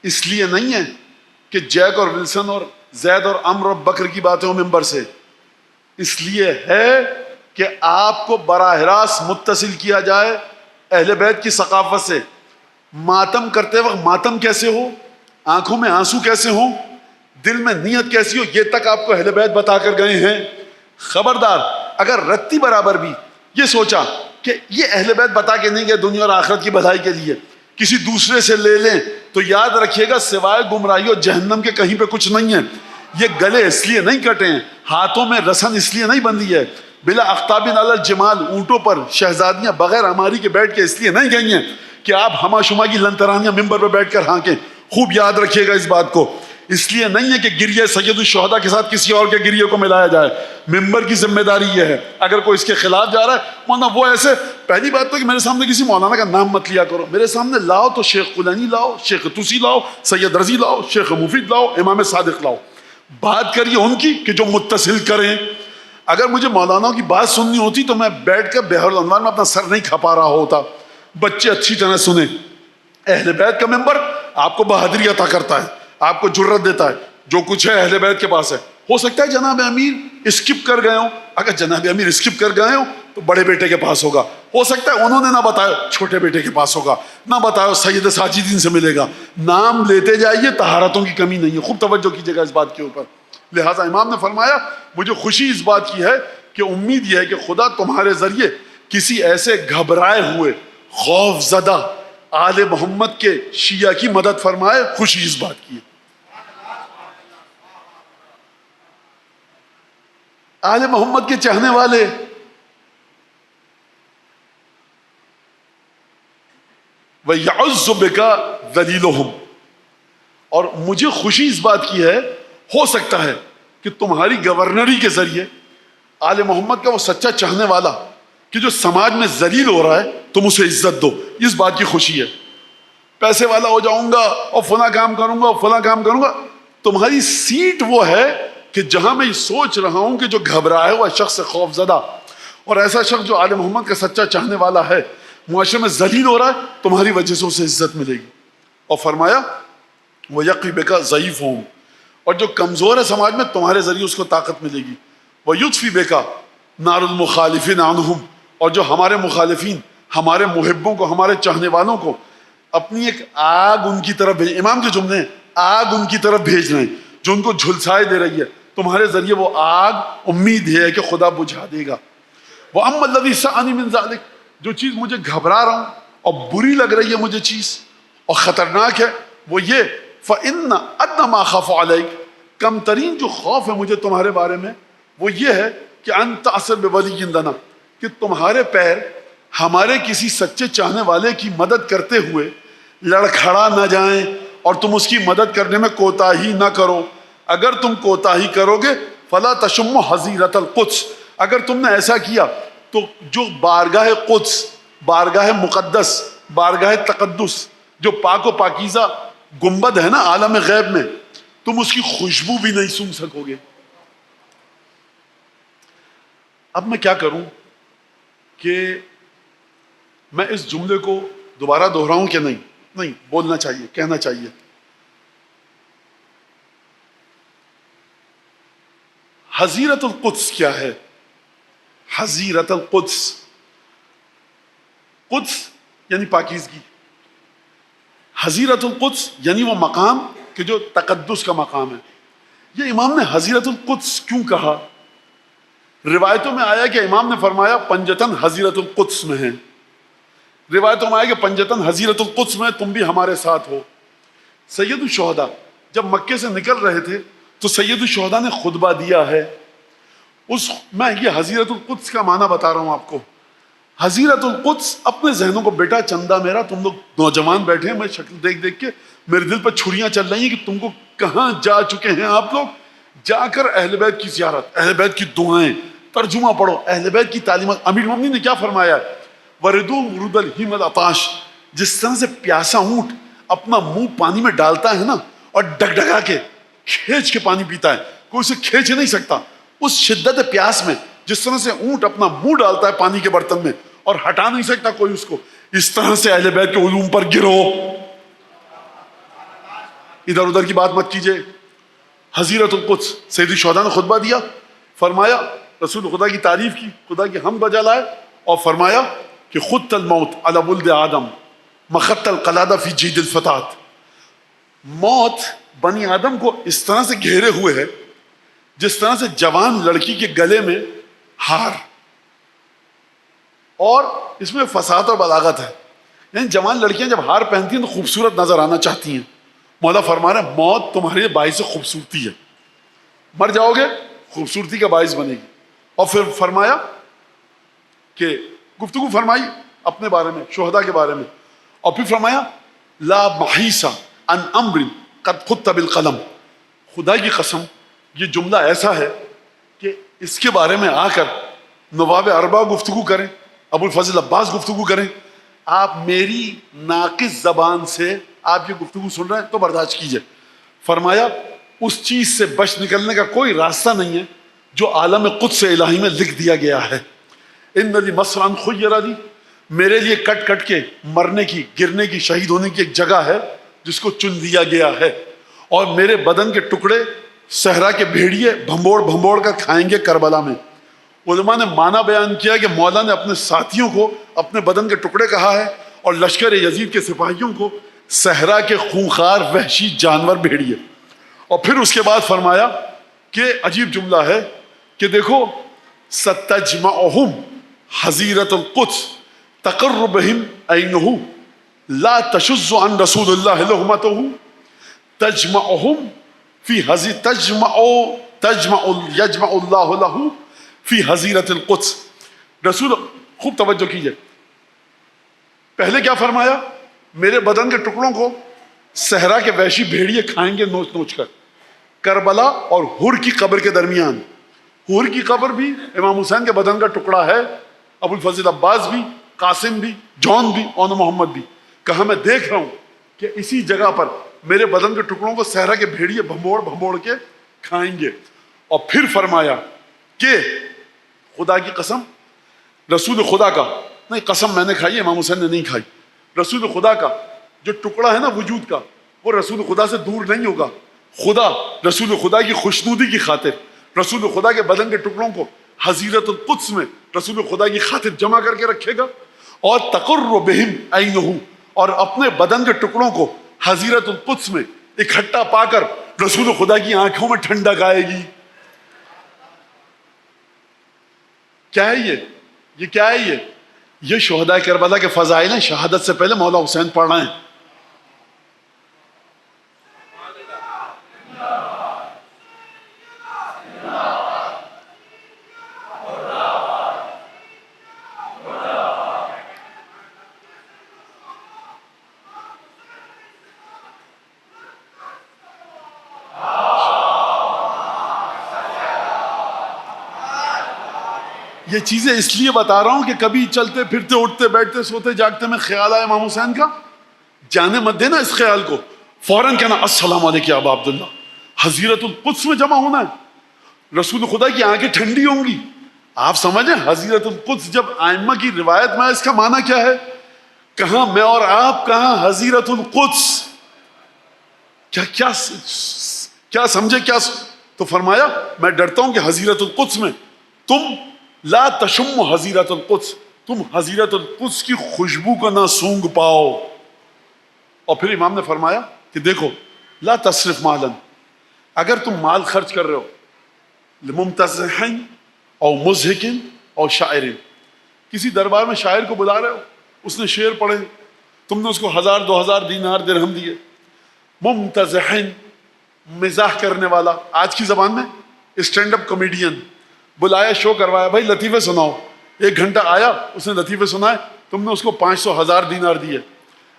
اس لیے نہیں ہے کہ جیک اور ولسن اور زید اور عمرو اور بکر کی باتیں ہوں ممبر سے، اس لیے ہے کہ آپ کو براہ راست متصل کیا جائے اہل بیت کی ثقافت سے. ماتم کرتے وقت ماتم کیسے ہو، آنکھوں میں آنسو کیسے ہوں، دل میں نیت کیسی ہو، یہ تک آپ کو اہل بیت بتا کر گئے ہیں۔ خبردار اگر رتی برابر بھی یہ سوچا کہ یہ اہل بیت بتا کے نہیں گئے دنیا اور آخرت کی بھلائی کے لیے، کسی دوسرے سے لے لیں، تو یاد رکھیے گا سوائے گمراہی اور جہنم کے کہیں پہ کچھ نہیں ہے۔ یہ گلے اس لیے نہیں کٹے ہیں، ہاتھوں میں رسن اس لیے نہیں بندھی ہے، بلا اختاب علی الجمال، اونٹوں پر شہزادیاں بغیر ہماری کے بیٹھ کے اس لیے نہیں گئی ہیں کہ آپ ہما شما کی لنترانیاں ممبر پہ بیٹھ کر ہانکیں۔ خوب یاد رکھیے گا اس بات کو، اس لیے نہیں ہے کہ گریہ سید الشہداء کے ساتھ کسی اور کے گریے کو ملایا جائے، ممبر کی ذمہ داری یہ ہے۔ اگر کوئی اس کے خلاف جا رہا ہے، مولانا وہ ایسے، پہلی بات تو کہ میرے سامنے کسی مولانا کا نام مت لیا کرو، میرے سامنے لاؤ تو شیخ قلانی لاؤ، شیخ توسی لاؤ، سید رضی لاؤ، شیخ مفید لاؤ، امام صادق لاؤ، بات کریے ان کی کہ جو متصل کریں۔ اگر مجھے مولانا کی بات سننی ہوتی تو میں بیٹھ کر بحر الانوار میں اپنا سر نہیں کھپا رہا ہوتا۔ بچے اچھی طرح سنیں، اہل بیت کا ممبر آپ کو بہادری عطا کرتا ہے، آپ کو جرت دیتا ہے، جو کچھ ہے اہل بیت کے پاس ہے۔ ہو سکتا ہے جناب امیر اسکپ کر گئے ہوں، اگر جناب امیر اسکپ کر گئے ہوں تو بڑے بیٹے کے پاس ہوگا، ہو سکتا ہے انہوں نے نہ بتایا چھوٹے بیٹے کے پاس ہوگا، نہ بتایا سید ساجدین سے ملے گا۔ نام لیتے جائیے، طہارتوں کی کمی نہیں ہے، خوب توجہ کیجیے گا اس بات کے اوپر۔ لہٰذا امام نے فرمایا مجھے خوشی اس بات کی ہے کہ امید یہ ہے کہ خدا تمہارے ذریعے کسی ایسے گھبرائے ہوئے خوف زدہ آل محمد کے شیعہ کی مدد فرمائے، خوشی اس بات کی ہے۔ آل محمد کے چاہنے والے وَيَعُزُّ بِكَ ذَلِيلُهُمْ، اور مجھے خوشی اس بات کی ہے، ہو سکتا ہے کہ تمہاری گورنری کے ذریعے آل محمد کا وہ سچا چاہنے والا کہ جو سماج میں ذلیل ہو رہا ہے تم اسے عزت دو، اس بات کی خوشی ہے۔ پیسے والا ہو جاؤں گا اور فلاں کام کروں گا اور فلاں کام کروں گا، تمہاری سیٹ وہ ہے کہ جہاں میں یہ سوچ رہا ہوں کہ جو گھبرایا ہوا شخص خوف زدہ اور ایسا شخص جو آل محمد کا سچا چاہنے والا ہے معاشرے میں ذلیل ہو رہا ہے، تمہاری وجہ سے اسے عزت ملے گی۔ اور فرمایا وَيَقِي بِكَ ضَعِيفُهُمْ، اور جو کمزور ہے سماج میں تمہارے ذریعے اس کو طاقت ملے گی۔ وَيُطْفِي بِكَ نَارُ الْمُخَالِفِينَ عَنْهُمْ، اور جو ہمارے مخالفین، ہمارے محبوں کو، ہمارے چاہنے والوں کو اپنی ایک آگ ان کی طرف بھیج، امام کے جملے ہیں، آگ ان کی طرف بھیج رہے ہیں جو ان کو جھلسائے دے رہی ہے، تمہارے ذریعے وہ آگ امید ہے کہ خدا بجھا دے گا۔ وَأَمَّا الَّذِي سَأَنِي مِن ذَلِكَ، جو چیز مجھے گھبرا رہا ہوں اور بری لگ رہی ہے مجھے چیز اور خطرناک ہے، وہ یہ فَإِنَّ أَدْنَىٰ مَا خَافُ عَلَيْكَ، کم ترین جو خوف ہے مجھے تمہارے بارے میں وہ یہ ہے کہ أَن تَأْسَرَ بِوَلِيٍّ لَنَا، کہ تمہارے پیر ہمارے کسی سچے چاہنے والے کی مدد کرتے ہوئے لڑکھڑا نہ جائیں اور تم اس کی مدد کرنے میں کوتاہی نہ کرو۔ اگر تم کوتاہی کرو گے فلا تشم حظیرۃ القدس، اگر تم نے ایسا کیا تو جو بارگاہ قدس، بارگاہ مقدس، بارگاہ تقدس، جو پاک و پاکیزہ گنبد ہے نا عالم غیب میں، تم اس کی خوشبو بھی نہیں سونگھ سکو گے۔ اب میں کیا کروں کہ میں اس جملے کو دوبارہ دہراؤں کہ نہیں بولنا چاہیے، کہنا چاہیے۔ حظیرۃ القدس کیا ہے؟ حظیرۃ القدس، قدس یعنی پاکیزگی، حظیرۃ القدس یعنی وہ مقام کہ جو تقدس کا مقام ہے۔ یہ امام نے حظیرۃ القدس کیوں کہا؟ روایتوں میں آیا کہ امام نے فرمایا پنجتن حظیرۃ القدس میں ہیں، روایتوں میں آیا کہ پنجتن حظیرۃ القدس میں تم بھی ہمارے ساتھ ہو۔ سید الشہداء جب مکے سے نکل رہے تھے تو سید الشہداء نے خطبہ دیا ہے، میں یہ حظیرۃ القدس کا معنی بتا رہا ہوں آپ کو۔ حظیرۃ القدس اپنے ذہنوں کو، بیٹا چندہ میرا، تم لوگ نوجوان بیٹھے ہیں، میں شکل دیکھ دیکھ کے میرے دل پر چھریاں چل رہی ہیں کہ تم کو کہاں جا چکے ہیں آپ لوگ۔ جا کر اہل بیت کی زیارت، اہل بیت کی دعائیں، ترجمہ پڑھو، اہل بیت کی تعلیمات۔ امیر المومنین نے کیا فرمایا ہے؟ وردو مرود الہیم العطاش، جس طرح سے پیاسا اونٹ اپنا منہ پانی میں ڈالتا ہے نا اور ڈگڈگا کے کھینچ کے پانی پیتا ہے، کوئی اسے کھینچ نہیں سکتا، اس شدت پیاس میں جس طرح سے اونٹ اپنا منہ ڈالتا ہے پانی کے برتن میں اور ہٹا نہیں سکتا کوئی اس کو، اس طرح سے اہل بیت کے علوم پر گرو۔ ادھر ادھر کی بات مت کیجیے۔ حظیرۃ القدس، سید الشہداء نے خطبہ دیا، فرمایا رسول خدا کی تعریف کی، خدا کی حمد بجا لائے اور فرمایا کہ خط الموت علی ولد آدم مخط القلادہ فی جید الفتات، موت بنی آدم کو اس طرح سے گھیرے ہوئے ہے جس طرح سے جوان لڑکی کے گلے میں ہار. اور اس میں فصاحت اور بلاغت ہے. یعنی جوان لڑکیاں جب ہار پہنتی ہیں تو خوبصورت نظر آنا چاہتی ہیں. مولا فرما رہے ہیں موت تمہارے لیے باعث خوبصورتی ہے. مر جاؤ گے خوبصورتی کا باعث بنے گی. اور پھر فرمایا کہ گفتگو فرمائی اپنے بارے میں، شہداء کے بارے میں. اور پھر فرمایا لا محیصہ عن امر قد خط بالقلم. خدا کی قسم یہ جملہ ایسا ہے کہ اس کے بارے میں آ کر نواب اربع گفتگو کریں، ابو الفضل عباس گفتگو کریں. آپ میری ناقص زبان سے آپ یہ گفتگو سن رہے ہیں تو برداشت کیجئے. فرمایا اس چیز سے بچ نکلنے کا کوئی راستہ نہیں ہے جو عالم قدس الہی میں لکھ دیا گیا ہے. ان لی مسرعن خیر لی، میرے لیے کٹ کٹ کے مرنے کی، گرنے کی، شہید ہونے کی ایک جگہ ہے جس کو چن لیا گیا ہے. اور میرے بدن کے ٹکڑے صحرا کے بھیڑیے بھمبوڑ بھمبوڑ کر کھائیں گے کربلا میں. علماء نے معنی بیان کیا کہ مولا نے اپنے ساتھیوں کو اپنے بدن کے ٹکڑے کہا ہے اور لشکر یزید کے سپاہیوں کو صحرا کے خونخوار وحشی جانور بھیڑیے. اور پھر اس کے بعد فرمایا کہ عجیب جملہ ہے کہ دیکھو ستجمعہم حزیرۃ القدس تقر بہم عینہ لا تشز عن رسول اللہ لحمتہ تجمعہم فی یجمع اللہ لہ فی حزیرۃ القدس. رسول خوب توجہ کیجئے. پہلے کیا فرمایا؟ میرے بدن کے ٹکڑوں کو صحرا کے وحشی بھیڑیے کھائیں گے نوچ نوچ کر. کربلا اور ہر کی قبر کے درمیان، ہر کی قبر بھی امام حسین کے بدن کا ٹکڑا ہے، ابو الفضل عباس بھی، قاسم بھی، جون بھی، اور محمد بھی. کہا میں دیکھ رہا ہوں کہ اسی جگہ پر میرے بدن کے ٹکڑوں کو صحرا کے بھیڑیے بھمبوڑ بھمبوڑ کے کھائیں گے. اور پھر فرمایا کہ خدا کی قسم، رسول خدا کا نہیں، قسم میں نے کھائی، امام حسین نے نہیں کھائی. رسول خدا کا جو ٹکڑا ہے نا وجود کا، وہ رسول خدا سے دور نہیں ہوگا. خدا رسول خدا کی خوشنودی کی خاطر رسول خدا کے بدن کے ٹکڑوں کو حزیرۃ القدس میں رسول خدا کی خاطر جمع کر کے رکھے گا. اور تقر بہم عینہ، اور اپنے بدن کے ٹکڑوں کو حزیرۃ القدس میں اکٹھا پا کر رسول خدا کی آنکھوں میں ٹھنڈک آئے گی. کیا ہے یہ کیا ہے؟ یہ شہداء کربلا کے فضائل ہیں. شہادت سے پہلے مولا حسین پڑھ رہے ہیں. یہ چیزیں اس لیے بتا رہا ہوں کہ کبھی چلتے پھرتے اٹھتے بیٹھتے سوتے جاگتے میں خیال آیا امام حسین کا، جانے مت دینا اس خیال کو. فوراً کہنا السلام علیکم ابا عبداللہ، حزیرۃ القدس میں جمع ہونا ہے. رسول خدا کی آنکھیں ٹھنڈی ہوں گی. آپ سمجھیں حزیرۃ القدس جب آئمہ کی روایت میں اس کا معنی کیا ہے؟ کہاں میں اور آپ، کہاں حزیرۃ القدس. کیا سمجھے کیا؟ تو فرمایا میں ڈرتا ہوں کہ حزیرۃ القدس میں تم لا تشم حزیرۃ القدس، تم حزیرۃ القدس کی خوشبو کو نہ سونگ پاؤ. اور پھر امام نے فرمایا کہ دیکھو لا تصرف مالا، اگر تم مال خرچ کر رہے ہو لممتزح او مضحک او شاعر، کسی دربار میں شاعر کو بلا رہے ہو، اس نے شعر پڑھے، تم نے اس کو 1000 2000 دینار درہم دیے. ممتزح مزاح کرنے والا، آج کی زبان میں اسٹینڈ اپ کامیڈین، بلایا شو کروایا، بھائی لطیفے سناؤ، 1 گھنٹہ آیا، اس نے لطیفے سنائے، تم نے اس کو 500 1000 دینار دیے.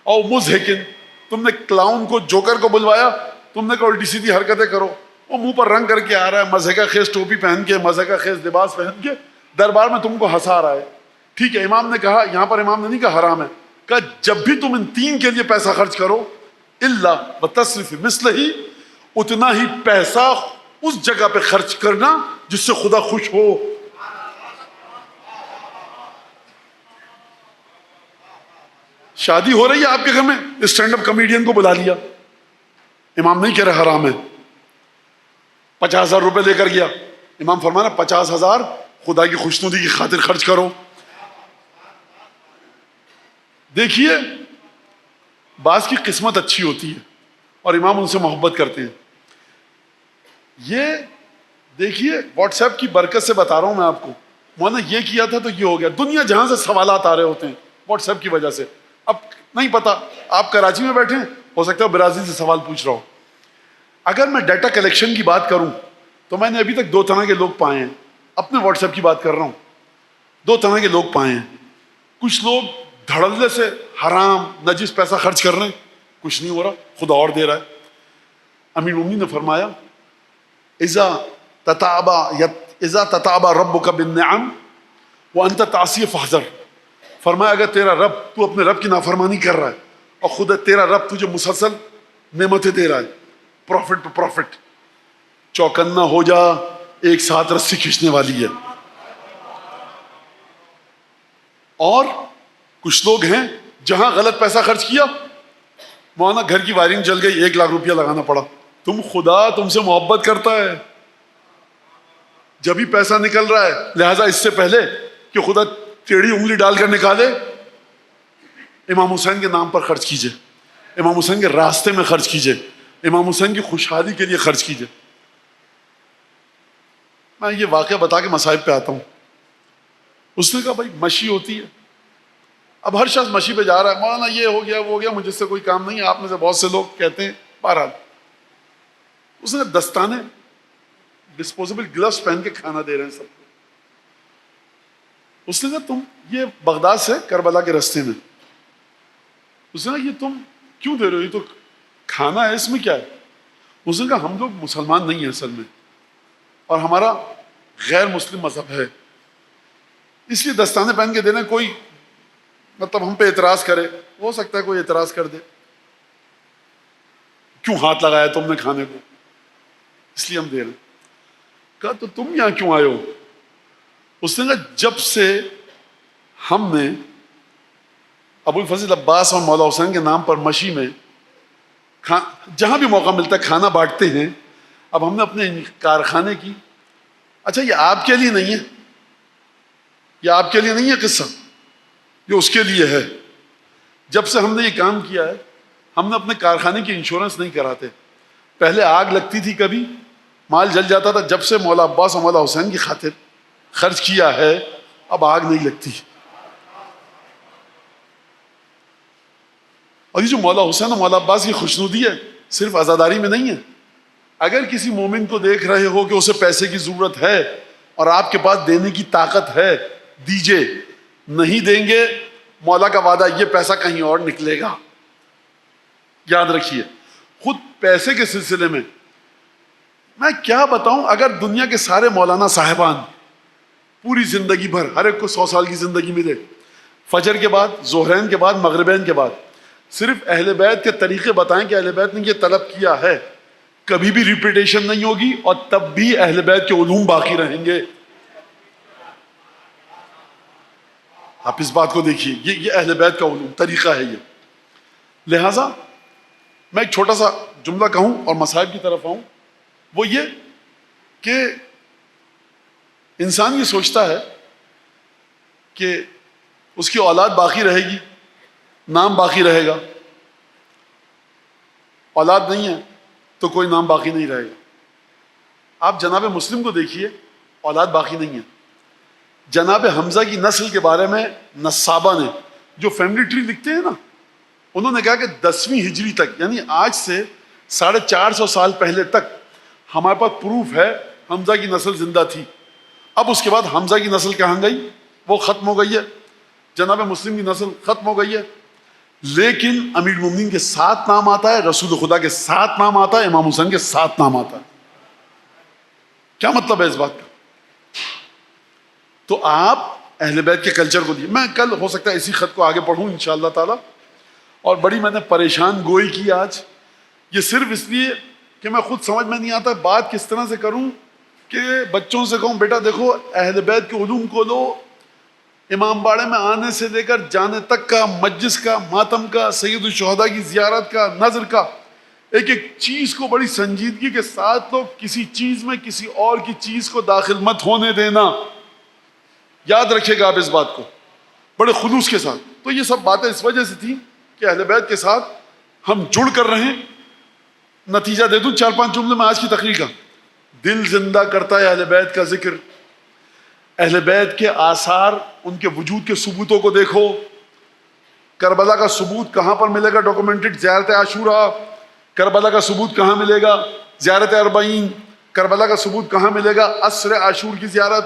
اور مضحکن، تم نے کلاؤن کو، جوکر کو بلوایا، تم نے کہا الٹی سیدھی حرکتیں کرو، وہ منہ پر رنگ کر کے آ رہا ہے، مزے کا خیز ٹوپی پہن کے، مزے کا خیز لباس پہن کے دربار میں تم کو ہنسا رہا ہے. ٹھیک ہے، امام نے کہا، یہاں پر امام نے نہیں کہا حرام ہے، کہا جب بھی تم ان 3 کے لیے پیسہ خرچ کرو الا بتصرف مثلہ، اتنا ہی پیسہ اس جگہ پہ خرچ کرنا جس سے خدا خوش ہو. شادی ہو رہی ہے آپ کے گھر میں، اسٹینڈ اپ کامیڈین کو بلا لیا، امام نہیں کہہ رہے حرام ہے. 50,000 روپے لے کر گیا، امام فرمانا 50,000 خدا کی خوشنودی کی خاطر خرچ کرو. دیکھیے بعض کی قسمت اچھی ہوتی ہے، اور امام ان سے محبت کرتے ہیں. یہ دیکھیے واٹس ایپ کی برکت سے بتا رہا ہوں میں آپ کو. مولانا یہ کیا تھا تو یہ ہو گیا. دنیا جہاں سے سوالات آ رہے ہوتے ہیں واٹس ایپ کی وجہ سے. اب نہیں پتا آپ کراچی میں بیٹھے ہیں, ہو سکتا ہے برازیل سے سوال پوچھ رہا ہو. اگر میں ڈیٹا کلیکشن کی بات کروں تو میں نے ابھی تک 2 طرح کے لوگ پائے ہیں. اپنے واٹس ایپ کی بات کر رہا ہوں, 2 طرح کے لوگ پائے ہیں. کچھ لوگ دھڑلے سے حرام نجس پیسہ خرچ کر رہے ہیں, کچھ نہیں ہو رہا, خدا اور دے رہا ہے. امیر المومنین نے فرمایا اذا تتابع ربک بالنعم وانت تعصی فاحذر. فرمایا اگر تیرا رب, تو اپنے رب کی نافرمانی کر رہا ہے اور خود تیرا رب تجھے مسلسل نعمتیں دے رہا ہے, پروفٹ پہ پروفٹ, چوکنا ہو جا, ایک ساتھ رسی کھینچنے والی ہے. اور کچھ لوگ ہیں جہاں غلط پیسہ خرچ کیا, مولانا گھر کی وائرنگ جل گئی, 1 لاکھ روپیہ لگانا پڑا. خدا تم سے محبت کرتا ہے, جب ہی پیسہ نکل رہا ہے, لہذا اس سے پہلے کہ خدا ٹیڑھی انگلی ڈال کر نکالے, امام حسین کے نام پر خرچ کیجئے, امام حسین کے راستے میں خرچ کیجئے, امام حسین کی خوشحالی کے لیے خرچ کیجئے. میں یہ واقعہ بتا کے مصائب پہ آتا ہوں. اس نے کہا بھائی مشی ہوتی ہے, اب ہر شخص مشی پہ جا رہا ہے, مولانا یہ ہو گیا وہ ہو گیا, مجھ سے کوئی کام نہیں ہے. آپ میں سے بہت سے لوگ کہتے ہیں. بہرحال اس نے دستانے ڈسپوزیبل گلوز پہن کے کھانا دے رہے ہیں سب کو. اس نے کہا تم یہ بغداد سے کربلا کے راستے میں, اس نے کہا یہ تم کیوں دے رہے ہو, یہ تو کھانا ہے, اس میں کیا ہے؟ اس نے کہا ہم لوگ مسلمان نہیں ہیں اصل میں, اور ہمارا غیر مسلم مذہب ہے, اس لیے دستانے پہن کے دینا. کوئی مطلب ہم پہ اعتراض کرے, ہو سکتا ہے کوئی اعتراض کر دے, کیوں ہاتھ لگایا تم نے کھانے کو, اس لیے ہم دے رہے ہیں. کہا تو تم یہاں کیوں آئے ہو؟ اس نے کہا جب سے ہم نے ابو الفضل عباس اور مولا حسین کے نام پر مشی میں جہاں بھی موقع ملتا ہے کھانا بانٹتے ہیں. اب ہم نے اپنے کارخانے کی, اچھا یہ آپ کے لیے نہیں ہے, یہ آپ کے لیے نہیں ہے قصہ, یہ اس کے لیے ہے. جب سے ہم نے یہ کام کیا ہے, ہم نے اپنے کارخانے کی انشورنس نہیں کراتے. پہلے آگ لگتی تھی, کبھی مال جل جاتا تھا. جب سے مولا عباس اور مولا حسین کی خاطر خرچ کیا ہے, اب آگ نہیں لگتی. اور یہ جو مولا حسین اور مولا عباس کی خوشنودی ہے صرف عزاداری میں نہیں ہے. اگر کسی مومن کو دیکھ رہے ہو کہ اسے پیسے کی ضرورت ہے اور آپ کے پاس دینے کی طاقت ہے, دیجئے. نہیں دیں گے, مولا کا وعدہ یہ پیسہ کہیں اور نکلے گا, یاد رکھیے. خود پیسے کے سلسلے میں میں کیا بتاؤں, اگر دنیا کے سارے مولانا صاحبان پوری زندگی بھر ہر ایک کو 100 سال کی زندگی ملے, فجر کے بعد, ظہرین کے بعد, مغربین کے بعد صرف اہل بیت کے طریقے بتائیں کہ اہل بیت نے یہ طلب کیا ہے, کبھی بھی ریپیٹیشن نہیں ہوگی, اور تب بھی اہل بیت کے علوم باقی رہیں گے. آپ اس بات کو دیکھیے, یہ اہل بیت کا علوم طریقہ ہے یہ. لہٰذا میں ایک چھوٹا سا جملہ کہوں اور مصائب کی طرف آؤں. وہ یہ کہ انسان یہ سوچتا ہے کہ اس کی اولاد باقی رہے گی, نام باقی رہے گا. اولاد نہیں ہے تو کوئی نام باقی نہیں رہے گا. آپ جناب مسلم کو دیکھیے, اولاد باقی نہیں ہے. جناب حمزہ کی نسل کے بارے میں نسابہ نے جو فیملی ٹری لکھتے ہیں نا, انہوں نے کہا کہ 10ویں ہجری تک, یعنی آج سے 450 سال پہلے تک ہمارے پاس پروف ہے حمزہ کی نسل زندہ تھی. اب اس کے بعد حمزہ کی نسل کہاں گئی؟ وہ ختم ہو گئی ہے. جناب مسلم کی نسل ختم ہو گئی ہے. لیکن امیر المومنین کے 7 نام آتا ہے, رسول خدا کے 7 نام آتا ہے, امام حسین کے 7 نام آتا ہے. کیا مطلب ہے اس بات کا؟ تو آپ اہل بیت کے کلچر کو دیے. میں کل ہو سکتا ہے اسی خط کو آگے پڑھوں انشاءاللہ تعالی, اور بڑی میں نے پریشان گوئی کی آج. یہ صرف اس لیے کہ میں خود سمجھ میں نہیں آتا بات کس طرح سے کروں کہ بچوں سے کہوں بیٹا دیکھو اہل بیت کے علوم کو لو, امام باڑے میں آنے سے لے کر جانے تک کا, مجلس کا, ماتم کا, سید الشہداء کی زیارت کا, نظر کا, ایک ایک چیز کو بڑی سنجیدگی کے ساتھ لو. کسی چیز میں کسی اور کی چیز کو داخل مت ہونے دینا. یاد رکھے گا آپ اس بات کو بڑے خلوص کے ساتھ. تو یہ سب باتیں اس وجہ سے تھیں کہ اہل بیت کے ساتھ ہم جڑ کر رہیں, نتیجہ دے دوں 4-5 جملے میں آج کی تقریر کا. دل زندہ کرتا ہے اہل بیت کا ذکر. اہل بیت کے آثار، ان کے وجود کے ثبوتوں کو دیکھو. کربلا کا ثبوت کہاں پر ملے گا ڈاکومنٹڈ؟ زیارت عاشورہ. کربلا کا ثبوت کہاں ملے گا؟ زیارت اربعین. کربلا کا ثبوت کہاں ملے گا؟ عصر عاشور کی زیارت.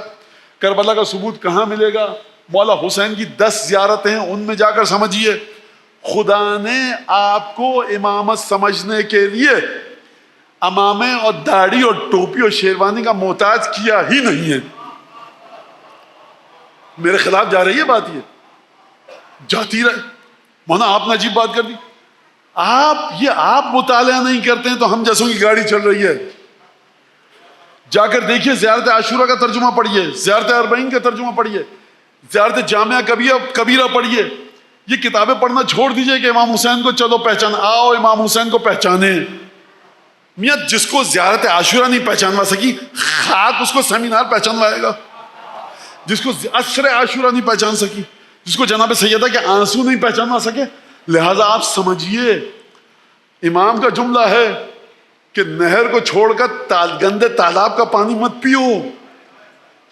کربلا کا ثبوت کہاں ملے گا؟ مولا حسین کی 10 زیارتیں ہیں، ان میں جا کر سمجھیے. خدا نے آپ کو امامت سمجھنے کے لیے امامے اور داڑھی اور ٹوپی اور شیروانی کا محتاج کیا ہی نہیں ہے. میرے خلاف جا رہی ہے بات، یہ جاتی رہے. مولانا آپ نے عجیب بات کر دی. آپ مطالعہ نہیں کرتے ہیں تو ہم جیسوں کی گاڑی چل رہی ہے. جا کر دیکھیے، زیارت عاشورہ کا ترجمہ پڑھیے، زیارت اربعین کا ترجمہ پڑھیے، زیارت جامعہ کبیرہ پڑھیے. یہ کتابیں پڑھنا چھوڑ دیجئے کہ امام حسین کو چلو پہچان، آؤ امام حسین کو پہچانے. میاں جس کو زیارت عاشورہ نہیں پہچانوا سکی، خاک اس کو سیمینار پہچانوائے گا. جس کو عصر عاشورہ نہیں پہچان سکی، جس کو جناب سیدہ کے آنسو نہیں پہچانوا سکے. لہذا آپ سمجھیے، امام کا جملہ ہے کہ نہر کو چھوڑ کر گندے تالاب کا پانی مت پیو.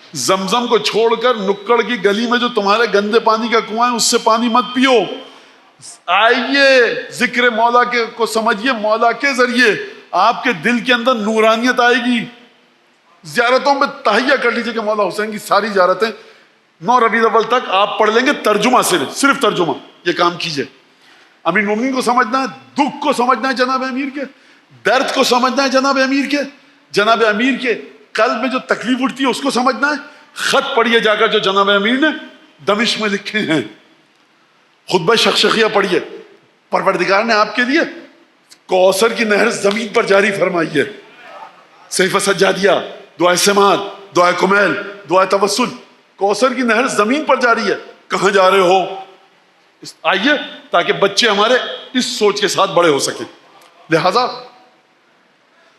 زمزم کو چھوڑ کر نکڑ کی گلی میں جو تمہارے گندے پانی کا کنواں ہے اس سے پانی مت پیو. آئیے ذکر مولا کے کو سمجھیے. مولا کے ذریعے آپ کے دل کے اندر نورانیت آئے گی. زیارتوں میں تہیہ کر لیجئے کہ مولا حسین کی ساری زیارتیں 9 ربیع الاول تک آپ پڑھ لیں گے ترجمہ صرف ترجمہ. یہ کام کیجئے. امیر مومنین کو سمجھنا ہے، دکھ کو سمجھنا ہے جناب امیر کے، درد کو سمجھنا ہے جناب امیر کے، جناب امیر کے قلب میں جو تکلیف اٹھتی ہے اس کو سمجھنا ہے. خط پڑھیے جا کر جو جناب امیر نے دمشق میں لکھے ہیں. خطبہ شخشقیہ پڑھیے. پروردگار نے آپ کے لیے کوثر کی نہر زمین پر جاری فرمائی ہے. صحیفہ سجادیہ، دعائے سماعت، دعائے کمیل، دعائے توسل. کوثر کی نہر زمین پر جاری ہے. کہاں جا رہے ہو؟ آئیے تاکہ بچے ہمارے اس سوچ کے ساتھ بڑے ہو سکیں. لہذا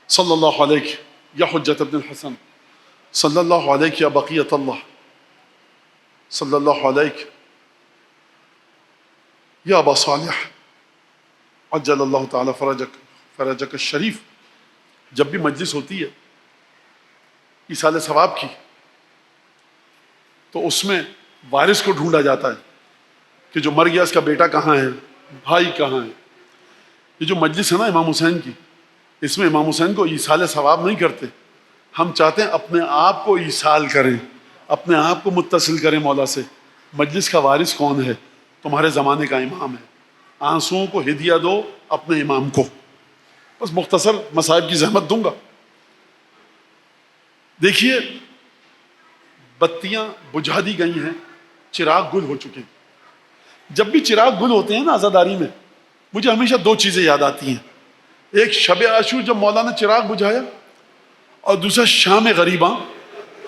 صلی اللہ علیہ یا حجت ابن الحسن، صلی اللہ علیہ یا بقیت اللہ، صلی اللہ علیہ یا ابا صالح عجل اللہ تعالی فرجک الشریف. جب بھی مجلس ہوتی ہے ایصال ثواب کی تو اس میں وارث کو ڈھونڈا جاتا ہے کہ جو مر گیا اس کا بیٹا کہاں ہے، بھائی کہاں ہے. یہ جو مجلس ہے نا امام حسین کی، اس میں امام حسین کو ایصال ثواب نہیں کرتے. ہم چاہتے ہیں اپنے آپ کو ایصال کریں، اپنے آپ کو متصل کریں مولا سے. مجلس کا وارث کون ہے؟ تمہارے زمانے کا امام ہے. آنسوؤں کو ہدیہ دو اپنے امام کو. بس مختصر مصائب کی زحمت دوں گا. دیکھیے بتیاں بجھا دی گئی ہیں، چراغ گل ہو چکے ہیں. جب بھی چراغ گل ہوتے ہیں نا عزاداری میں، مجھے ہمیشہ 2 چیزیں یاد آتی ہیں. ایک شب عاشور جب مولا نے چراغ بجھایا، اور دوسرا شام غریباں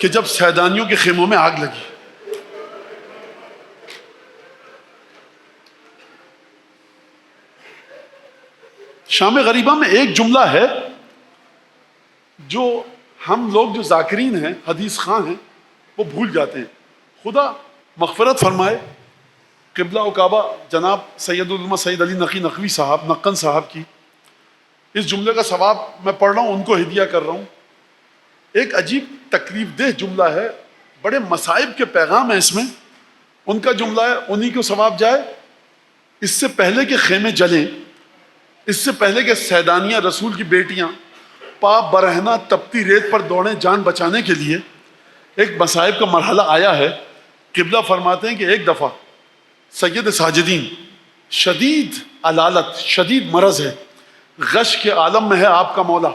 کہ جب سیدانیوں کے خیموں میں آگ لگی. شام غریباں میں ایک جملہ ہے جو ہم لوگ جو ذاکرین ہیں، حدیث خواں ہیں، وہ بھول جاتے ہیں. خدا مغفرت فرمائے قبلہ و کعبہ جناب سید العلماء سید علی نقی نقوی صاحب نقن صاحب کی اس جملے کا ثواب میں پڑھ رہا ہوں، ان کو ہدیہ کر رہا ہوں. ایک عجیب تکلیف دہ جملہ ہے، بڑے مصائب کے پیغام ہیں اس میں. ان کا جملہ ہے، انہی کو ثواب جائے. اس سے پہلے کہ خیمے جلیں، اس سے پہلے کہ سیدانیاں رسول کی بیٹیاں پا برہنہ تپتی ریت پر دوڑیں جان بچانے کے لیے، ایک مصائب کا مرحلہ آیا ہے. قبلہ فرماتے ہیں کہ ایک دفعہ سید ساجدین، شدید علالت، شدید مرض ہے، غش کے عالم میں ہے آپ کا مولا.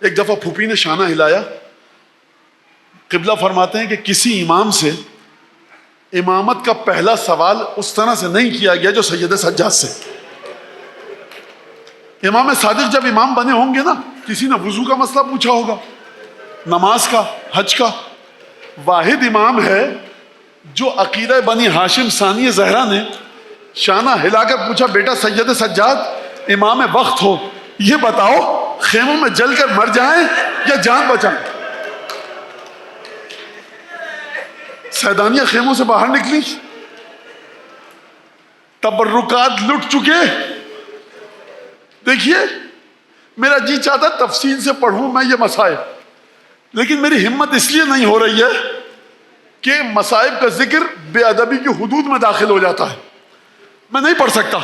ایک دفعہ پھوپھی نے شانہ ہلایا. قبلہ فرماتے ہیں کہ کسی امام سے امامت کا پہلا سوال اس طرح سے نہیں کیا گیا جو سید سجاد سے. امام صادق جب امام بنے ہوں گے نا، کسی نے وضو کا مسئلہ پوچھا ہوگا، نماز کا، حج کا. واحد امام ہے جو عقیدہ بنی ہاشم ثانی زہرا نے شانہ ہلا کر پوچھا، بیٹا سید سجاد امام وقت ہو، یہ بتاؤ خیموں میں جل کر مر جائیں یا جان بچائیں؟ سیدانیہ خیموں سے باہر نکلی، تبرکات لٹ چکے. دیکھیے میرا جی چاہتا تفصیل سے پڑھوں میں یہ مصائب، لیکن میری ہمت اس لیے نہیں ہو رہی ہے کہ مصائب کا ذکر بے ادبی کی حدود میں داخل ہو جاتا ہے. میں نہیں پڑھ سکتا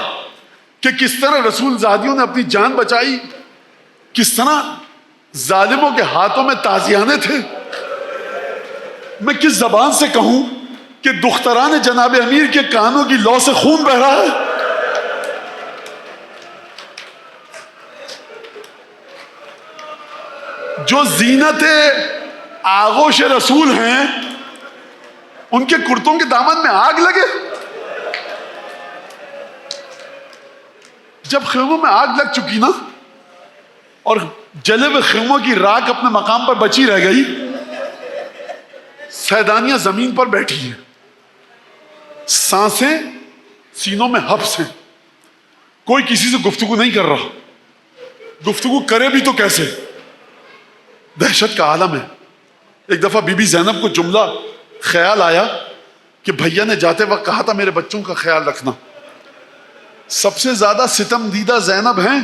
کہ کس طرح رسول زادیوں نے اپنی جان بچائی، کس طرح ظالموں کے ہاتھوں میں تازیانے تھے. میں کس زبان سے کہوں کہ دختران جناب امیر کے کانوں کی لو سے خون بہ رہا ہے. جو زینت آغوش رسول ہیں ان کے کرتوں کے دامن میں آگ لگے. جب خیموں میں آگ لگ چکی نا اور جلے ہوئے خیموں کی راکھ اپنے مقام پر بچی رہ گئی، سیدانیاں زمین پر بیٹھی ہیں، سانسیں سینوں میں حبس ہیں، کوئی کسی سے گفتگو نہیں کر رہا. گفتگو کرے بھی تو کیسے؟ دہشت کا عالم ہے. ایک دفعہ بی بی زینب کو جملہ خیال آیا کہ بھیا نے جاتے وقت کہا تھا میرے بچوں کا خیال رکھنا. سب سے زیادہ ستم دیدہ زینب ہیں.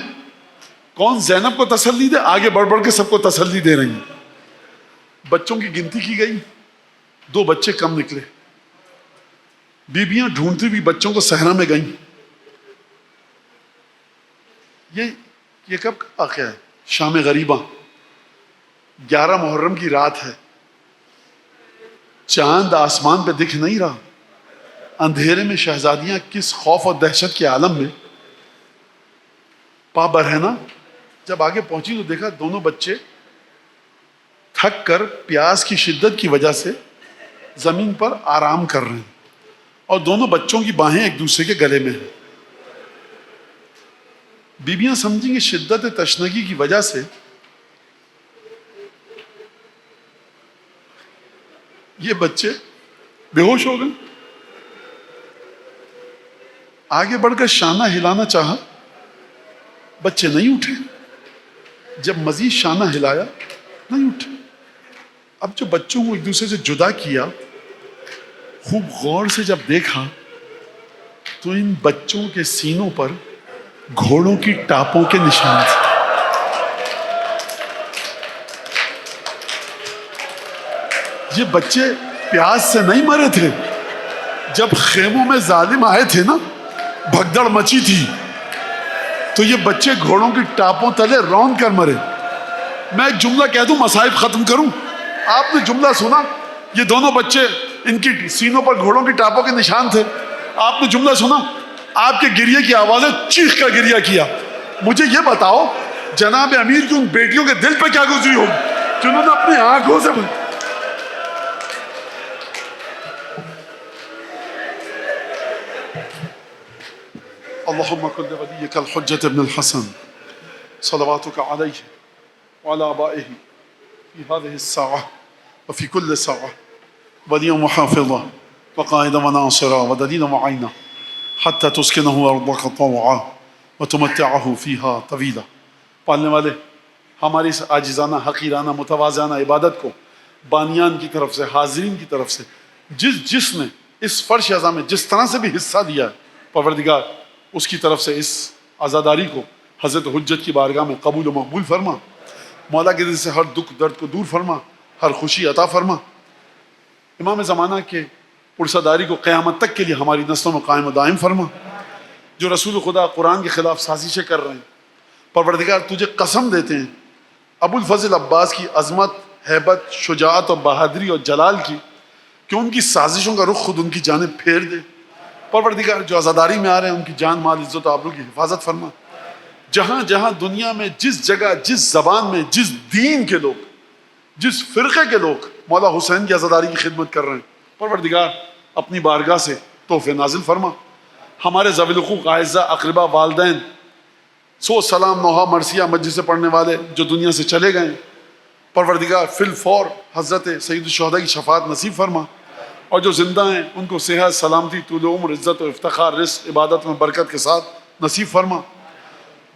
کون زینب کو تسلی دے؟ آگے بڑھ بڑھ کے سب کو تسلی دے رہی ہیں. بچوں کی گنتی کی گئی، 2 بچے کم نکلے. بیبیاں ڈھونڈتی بھی بچوں کو صحرا میں گئیں. یہ کب کا واقعہ ہے؟ شام غریباں، 11 محرم کی رات ہے. چاند آسمان پہ دکھ نہیں رہا. اندھیرے میں شہزادیاں کس خوف اور دہشت کے عالم میں پا برہنہ جب آگے پہنچی تو دیکھا دونوں بچے تھک کر پیاس کی شدت کی وجہ سے زمین پر آرام کر رہے ہیں اور دونوں بچوں کی باہیں ایک دوسرے کے گلے میں ہیں. بیبیاں سمجھیں گے شدت تشنگی کی وجہ سے یہ بچے بے ہوش ہو گئے. آگے بڑھ کر شانہ ہلانا چاہا، بچے نہیں اٹھے. جب مزید شانہ ہلایا نہیں اٹھے. اب جو بچوں کو ایک دوسرے سے جدا کیا، خوب غور سے جب دیکھا تو ان بچوں کے سینوں پر گھوڑوں کی ٹاپوں کے نشان تھے. یہ بچے پیاس سے نہیں مرے تھے. جب خیموں میں ظالم آئے تھے نا، بھگدڑ مچی تھی، تو یہ بچے گھوڑوں کی ٹاپوں تلے رون کر مرے. میں ایک جملہ کہہ دوں مصائب ختم کروں. آپ نے جملہ سنا، یہ دونوں بچے ان کی سینوں پر گھوڑوں کی ٹاپوں کے نشان تھے. آپ نے جملہ سنا، آپ کے گریے کی آوازیں چیخ کر گریہ کیا. مجھے یہ بتاؤ جناب امیر کی ان بیٹیوں کے دل پہ کیا گزری ہوگی جنہوں نے اپنی آنکھوں سے اللهم كن لوليك الحجة ابن الحسن صلواتك عليه وعلى آبائه في هذه الساعة وفي كل ساعة وليا وحافظا وقائدا وناصرا ودليلا وعينا حتى تسكنه أرضك طوعا وتمتعه فيها طويلا. پالنے والے ہماری اس عاجزانہ حقیرانہ متواضعانہ عبادت کو بانیان کی طرف سے، حاضرین کی طرف سے، جس نے اس فرش اعظم میں جس طرح سے بھی حصہ دیا ہے، پروردگار اس کی طرف سے اس عزاداری کو حضرت حجت کی بارگاہ میں قبول و مقبول فرما. مولا کے دل سے ہر دکھ درد کو دور فرما، ہر خوشی عطا فرما. امام زمانہ کے پرسداری کو قیامت تک کے لیے ہماری نسلوں میں قائم و دائم فرما. جو رسول خدا قرآن کے خلاف سازشیں کر رہے ہیں، پروردگار تجھے قسم دیتے ہیں ابو الفضل عباس کی عظمت، ہیبت، شجاعت اور بہادری اور جلال کی، کہ ان کی سازشوں کا رخ خود ان کی جانب پھیر دے. پروردگار جو عزاداری میں آ رہے ہیں ان کی جان مال عزت و آبرو کی حفاظت فرما. جہاں جہاں دنیا میں جس جگہ جس زبان میں جس دین کے لوگ، جس فرقے کے لوگ مولا حسین کی عزاداری کی خدمت کر رہے ہیں، پروردگار اپنی بارگاہ سے تحفے نازل فرما. ہمارے ذوی الحقوق اعزاء اقربا والدین سو سلام نوحہ مرثیہ مجلس سے پڑھنے والے جو دنیا سے چلے گئے، پروردگار فی الفور حضرت سید الشہداء کی شفاعت نصیب فرما. اور جو زندہ ہیں ان کو صحت، سلامتی، طول عمر، عزت و افتخار، رزق، عبادت میں برکت کے ساتھ نصیب فرما.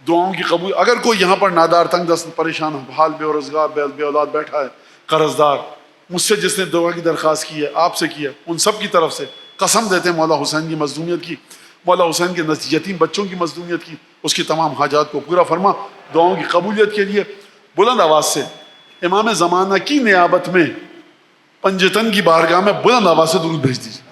دعاؤں کی قبول. اگر کوئی یہاں پر نادار، تنگ دست، پریشان، حال بے روزگار، بے اولاد بیٹھا ہے، قرض دار، مجھ سے جس نے دعا کی درخواست کی ہے، آپ سے کی ہے، ان سب کی طرف سے قسم دیتے ہیں مولا حسین کی مظلومیت کی، مولا حسین کے یتیم بچوں کی مظلومیت کی، اس کی تمام حاجات کو پورا فرما. دعاؤں کی قبولیت کے لیے بلند آواز سے امام زمانہ کی نیابت میں پنجتن کی بارگاہ میں بلند آواز سے درود بھیج دیجیے.